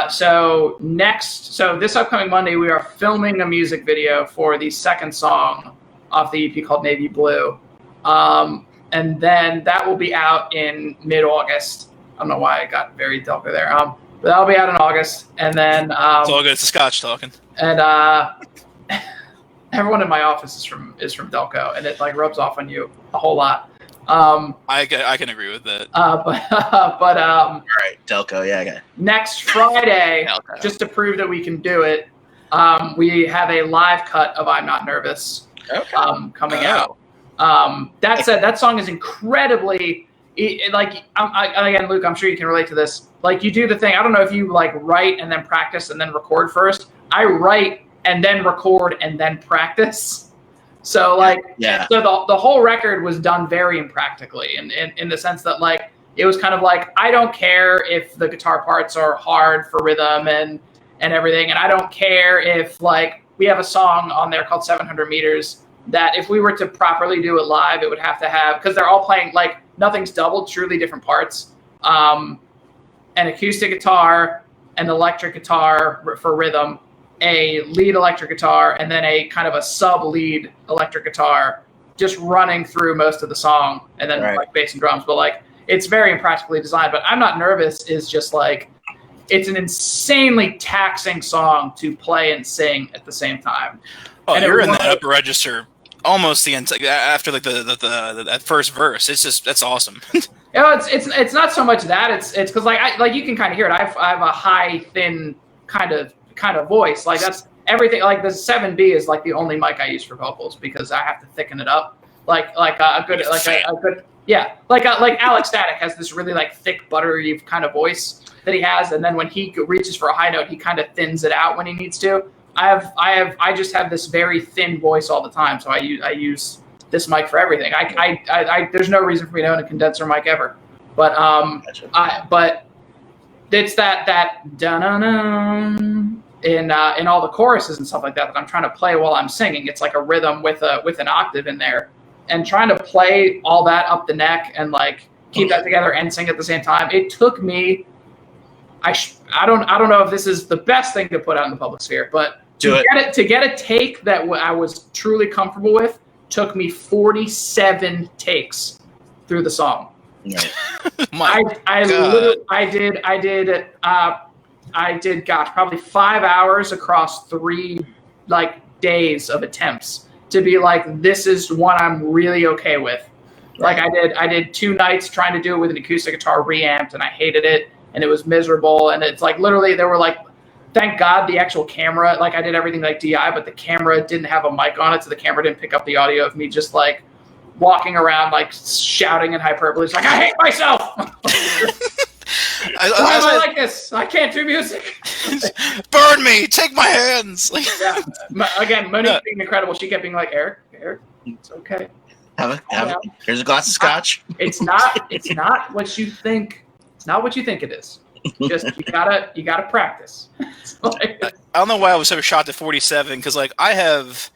So this upcoming Monday, we are filming a music video for the second song off the EP called Navy Blue. And then that will be out in mid-August. I don't know why I got very Delco there. But that'll be out in August. And then it's all good. It's the Scotch talking. And everyone in my office is from Delco, and it like rubs off on you a whole lot. I can agree with that. But all right, Delco, yeah, I got it. Next Friday, just to prove that we can do it, we have a live cut of "I'm Not Nervous" coming out. That said, that song is incredibly again, Luke, I'm sure you can relate to this. Like you do the thing. I don't know if you like write and then practice and then record first. I write and then record and then practice. So so the whole record was done very impractically in the sense that like it was kind of like I don't care if the guitar parts are hard for rhythm and everything, and I don't care if like we have a song on there called 700 Meters that if we were to properly do it live, it would have to have, because they're all playing like nothing's doubled, truly different parts, an acoustic guitar, an electric guitar for rhythm, a lead electric guitar, and then a kind of a sub-lead electric guitar just running through most of the song, and then like bass and drums. But like it's very impractically designed. But I'm Not Nervous is just like it's an insanely taxing song to play and sing at the same time. Oh, and you're in the upper register almost the end after like the that first verse. It's just that's awesome. It's not so much that it's because like you can kind of hear it. I have a high thin kind of voice, like that's everything. Like the 7B is like the only mic I use for vocals because I have to thicken it up. Like Alex Static has this really like thick buttery kind of voice that he has, and then when he reaches for a high note, he kind of thins it out when he needs to. I just have this very thin voice all the time, so I use this mic for everything. I there's no reason for me to own a condenser mic ever, but but it's that da-na-na in all the choruses and stuff like that I'm trying to play while I'm singing. It's like a rhythm with an octave in there, and trying to play all that up the neck and like keep that together and sing at the same time. It took me. I don't know if this is the best thing to put out in the public sphere, but to get a take that I was truly comfortable with took me 47 takes through the song. Right. I did probably 5 hours across 3 like days of attempts to be like, this is one I'm really okay with. Like I did 2 nights trying to do it with an acoustic guitar reamped, and I hated it. And it was miserable, and it's like literally there were like, thank God the actual camera, like I did everything like DI, but the camera didn't have a mic on it, so the camera didn't pick up the audio of me just like walking around like shouting in hyperbole. It's like, I hate myself. Why am I like this? I can't do music. Burn me, take my hands. Yeah. Again, Monique being incredible, she kept being like, Eric, it's okay. Here's a glass of scotch. It's not what you think. Not what you think it is. Just you gotta practice. I don't know why I was so shocked at 47 because like I have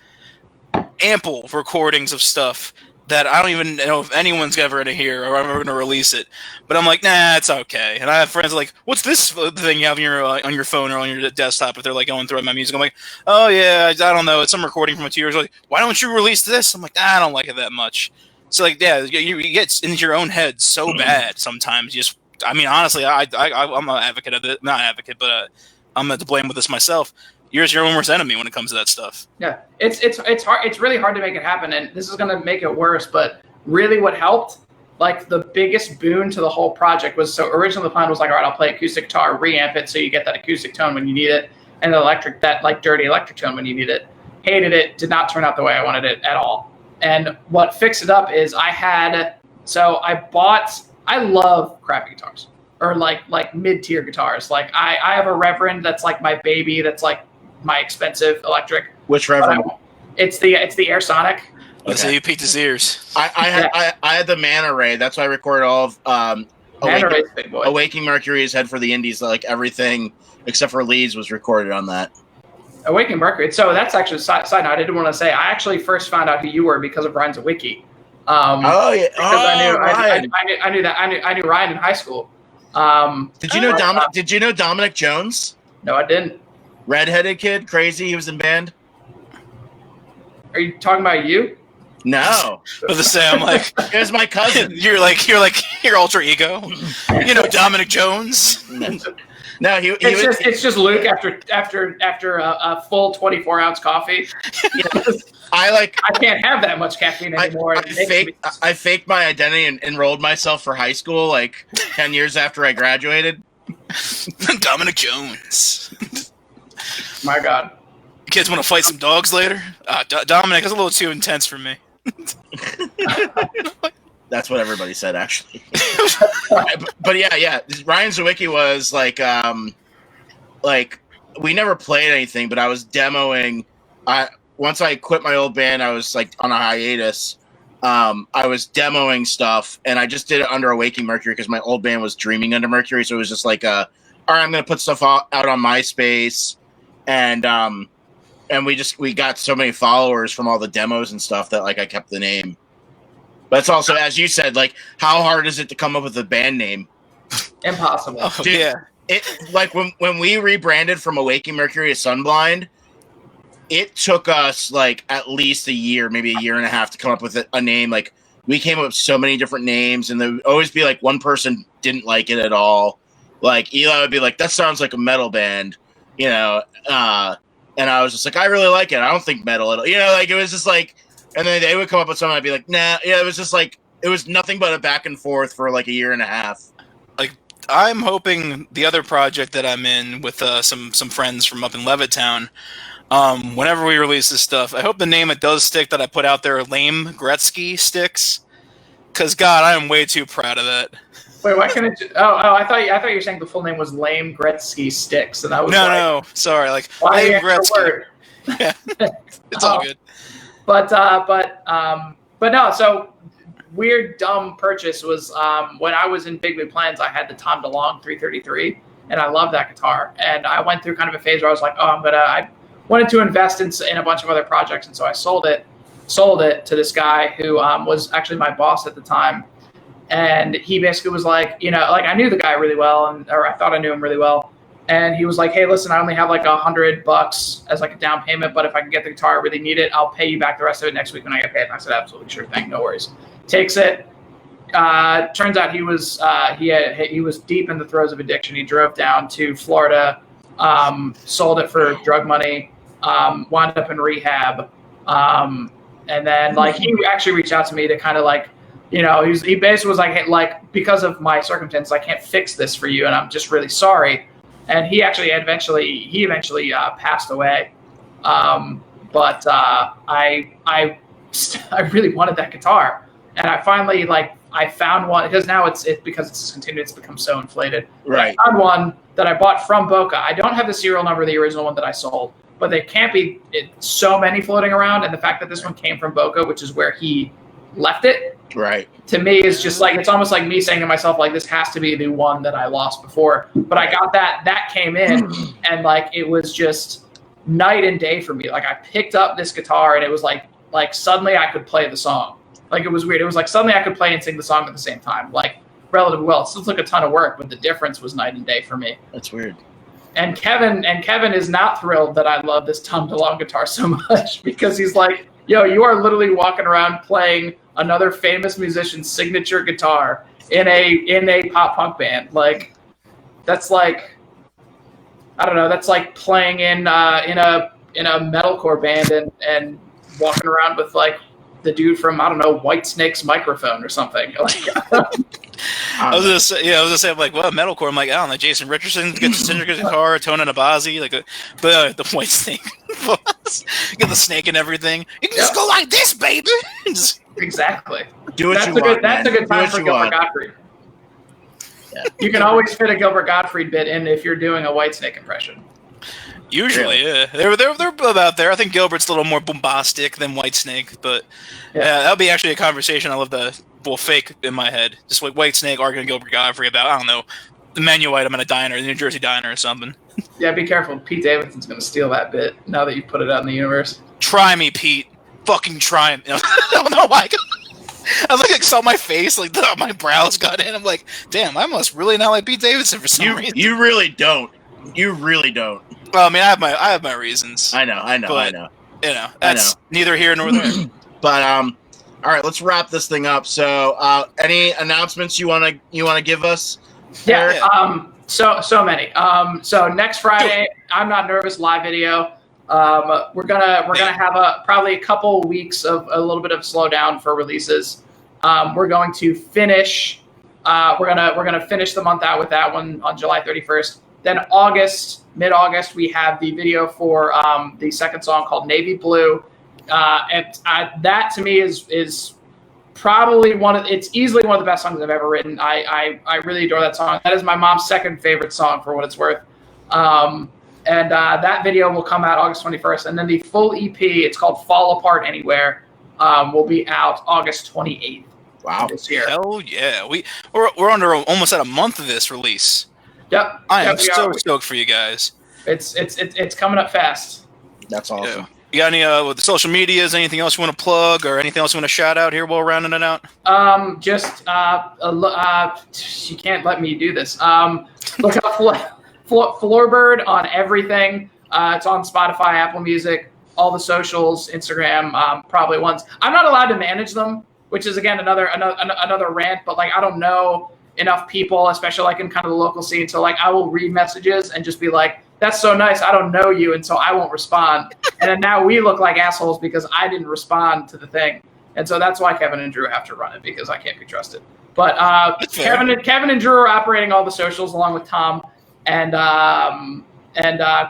ample recordings of stuff that I don't even know if anyone's ever gonna hear or I'm ever gonna release it. But I'm like, nah, it's okay. And I have friends like, what's this thing you have on your phone or on your desktop? If they're like going through my music, I'm like, oh yeah, I don't know, it's some recording from 2 years ago. Like, why don't you release this? I'm like, I don't like it that much. So like, yeah, you get into your own head so bad sometimes. You just I mean, honestly, I'm an advocate of it. Not an advocate, but I'm to blame with this myself. You're your own worst enemy when it comes to that stuff. Yeah, it's hard. It's really hard to make it happen, and this is going to make it worse. But really, what helped, like the biggest boon to the whole project was, so originally the plan was like, all right, I'll play acoustic guitar, reamp it, so you get that acoustic tone when you need it, and the electric, that like dirty electric tone when you need it. Hated it. Did not turn out the way I wanted it at all. And what fixed it up is I love crappy guitars or like mid-tier guitars. Like I have a Reverend that's like my baby. That's like my expensive electric. Which Reverend? It's the Air Sonic. Okay. So you peeked his ears. I had the Manta Ray. That's why I recorded all of Awakening Mercury's Head for the Indies. Like everything except for leads was recorded on that. Awakening Mercury. So that's actually a side note. I didn't want to say. I actually first found out who you were because of Ryan Zawicki. Oh yeah, Because Ryan. I knew Ryan in high school. Did you know Dominic? Did you know Dominic Jones? No, I didn't. Redheaded kid, crazy. He was in band. Are you talking about you? No, But the say, I'm like, it was my cousin. you're like your alter ego. You know, Dominic Jones. No, he was. It's just Luke after a full 24-ounce coffee. I can't have that much caffeine anymore. I faked my identity and enrolled myself for high school like 10 years after I graduated. Dominic Jones. My God. You kids want to fight some dogs later? Dominic, that's a little too intense for me. That's what everybody said, actually. but yeah. Ryan Zawicki was like we never played anything, but I was demoing. Once I quit my old band, I was like on a hiatus. I was demoing stuff, and I just did it under Awakening Mercury because my old band was Dreaming Under Mercury. So it was just like, all right, I'm going to put stuff out on MySpace, and we got so many followers from all the demos and stuff that like I kept the name. But it's also, as you said, like how hard is it to come up with a band name? Impossible. Oh, Dude, yeah. It like when we rebranded from Awakening Mercury to Sunblind, it took us like at least a year, maybe a year and a half to come up with a name. Like we came up with so many different names, and there would always be like one person didn't like it at all. Like Eli would be like, "That sounds like a metal band," you know. And I was just like, "I really like it. I don't think metal at all." You know, like it was just like, and then they would come up with something. I'd be like, "Nah." Yeah, it was just like it was nothing but a back and forth for like a year and a half. Like I'm hoping the other project that I'm in with some friends from up in Levittown. Whenever we release this stuff, I hope the name that does stick that I put out there, Lame Gretzky, sticks. Because God, I am way too proud of that. Wait, why can't it? I thought you were saying the full name was Lame Gretzky Sticks, and I was no, sorry, like why Lame Gretzky. word? Yeah, it's all good. But no. So weird dumb purchase was when I was in Big Big Plans. I had the Tom DeLonge 333, and I love that guitar. And I went through kind of a phase where I was like, I wanted to invest in a bunch of other projects, and so I sold it to this guy who was actually my boss at the time. And he basically was like, like I knew the guy really well, or I thought I knew him really well. And he was like, "Hey, listen, I only have like $100 as like a down payment, but if I can get the guitar, I really need it. I'll pay you back the rest of it next week when I get paid." And I said, "Absolutely, sure thing, no worries." Takes it. Turns out he was deep in the throes of addiction. He drove down to Florida, sold it for drug money, wound up in rehab, and then like he actually reached out to me to kind of like. He basically was like, "Hey, like because of my circumstances, I can't fix this for you, and I'm just really sorry." And he actually eventually passed away. But I really wanted that guitar, and I finally I found one because now it's continued. It's become so inflated. Right. I found one that I bought from Boca. I don't have the serial number of the original one that I sold, but there can't be so many floating around, and the fact that this one came from Boca, which is where he left it. Right. To me, is just like it's almost like me saying to myself, like this has to be the one that I lost before. But I got that came in, and like it was just night and day for me. Like I picked up this guitar, and it was like suddenly I could play the song. Like it was weird. It was like suddenly I could play and sing the song at the same time. Like relatively well. It still took a ton of work, but the difference was night and day for me. That's weird. And Kevin is not thrilled that I love this Tom DeLonge guitar so much because he's like, "Yo, you are literally walking around playing another famous musician's signature guitar in a pop punk band. Like that's like I don't know. That's like playing in a metalcore band and walking around with like the dude from I don't know Whitesnake's microphone or something." Like, I was gonna say, I'm like, well, metalcore. I'm like, I don't know, Jason Richardson gets a guitar, Tony Nabazi, but the White Snake, get the snake and everything. You can just go like this, baby. Exactly. Do what that's you a good, want. That's man. a good time for Gilbert want. Gottfried. Yeah. You can always fit a Gilbert Gottfried bit in if you're doing a Whitesnake impression. Usually, yeah. They're about there. I think Gilbert's a little more bombastic than Whitesnake, but that'll be actually a conversation I love to fake in my head. Just like Whitesnake arguing Gilbert Gottfried about, I don't know, the menu item at a diner, the New Jersey diner or something. Yeah, be careful. Pete Davidson's going to steal that bit now that you put it out in the universe. Try me, Pete. Fucking try me. I don't know why. I saw my face, like my brows got in. I'm like, damn, I must really not like Pete Davidson for some reason. You really don't. You really don't. Well, I mean, I have my reasons. I know. But, you know, that's neither here nor there. But all right, let's wrap this thing up. So, any announcements you wanna give us? Yeah. So many. So next Friday, I'm Not Nervous live video. We're gonna have probably a couple weeks of a little bit of slowdown for releases. We're going to finish. We're gonna finish the month out with that one on July 31st. Then mid-August, we have the video for the second song called Navy Blue. That to me is probably it's easily one of the best songs I've ever written. I really adore that song. That is my mom's second favorite song for what it's worth. And that video will come out August 21st. And then the full EP, it's called Fall Apart Anywhere, will be out August 28th. Wow. This year. Hell yeah. We're under almost at a month of this release. Yep. I am so stoked for you guys. It's coming up fast. That's awesome. Yeah. You got any with the social medias? Anything else you want to plug, or anything else you want to shout out here while we're rounding it out? You can't let me do this. Look up Floorbird on everything. It's on Spotify, Apple Music, all the socials, Instagram, probably ones. I'm not allowed to manage them, which is again another rant. But like I don't know enough people, especially like in kind of the local scene. So like I will read messages and just be like, that's so nice. I don't know you, and so I won't respond. And then now we look like assholes because I didn't respond to the thing. And so that's why Kevin and Drew have to run it because I can't be trusted. But Kevin and Drew are operating all the socials along with Tom and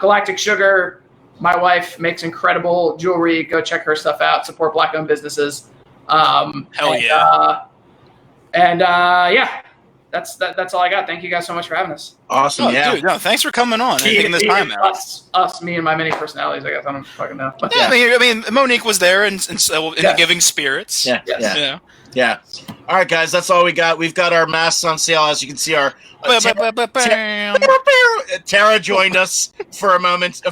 Galactic Sugar. My wife makes incredible jewelry. Go check her stuff out. Support Black-owned businesses. Hell yeah. Yeah. That's all I got. Thank you guys so much for having us. Awesome, yeah. Dude, no, thanks for coming on and taking this time out. Me and my many personalities, I guess. I don't fucking know. But yeah, I mean, Monique was there in the giving spirits. Yeah. All right, guys, that's all we got. We've got our masks on sale. As you can see, our Tara joined us for a moment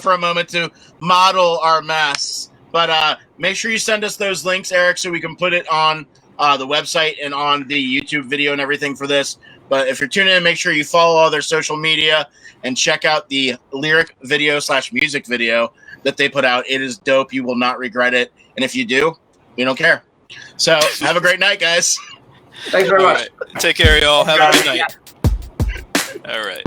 to model our masks. But make sure you send us those links, Eric, so we can put it on the website and on the YouTube video and everything for this. But if you're tuning in, make sure you follow all their social media and check out the lyric video / music video that they put out. It is dope. You will not regret it. And if you do, we don't care. So have a great night, guys. Thanks very much. Right. Take care, y'all. Have a good night. All right.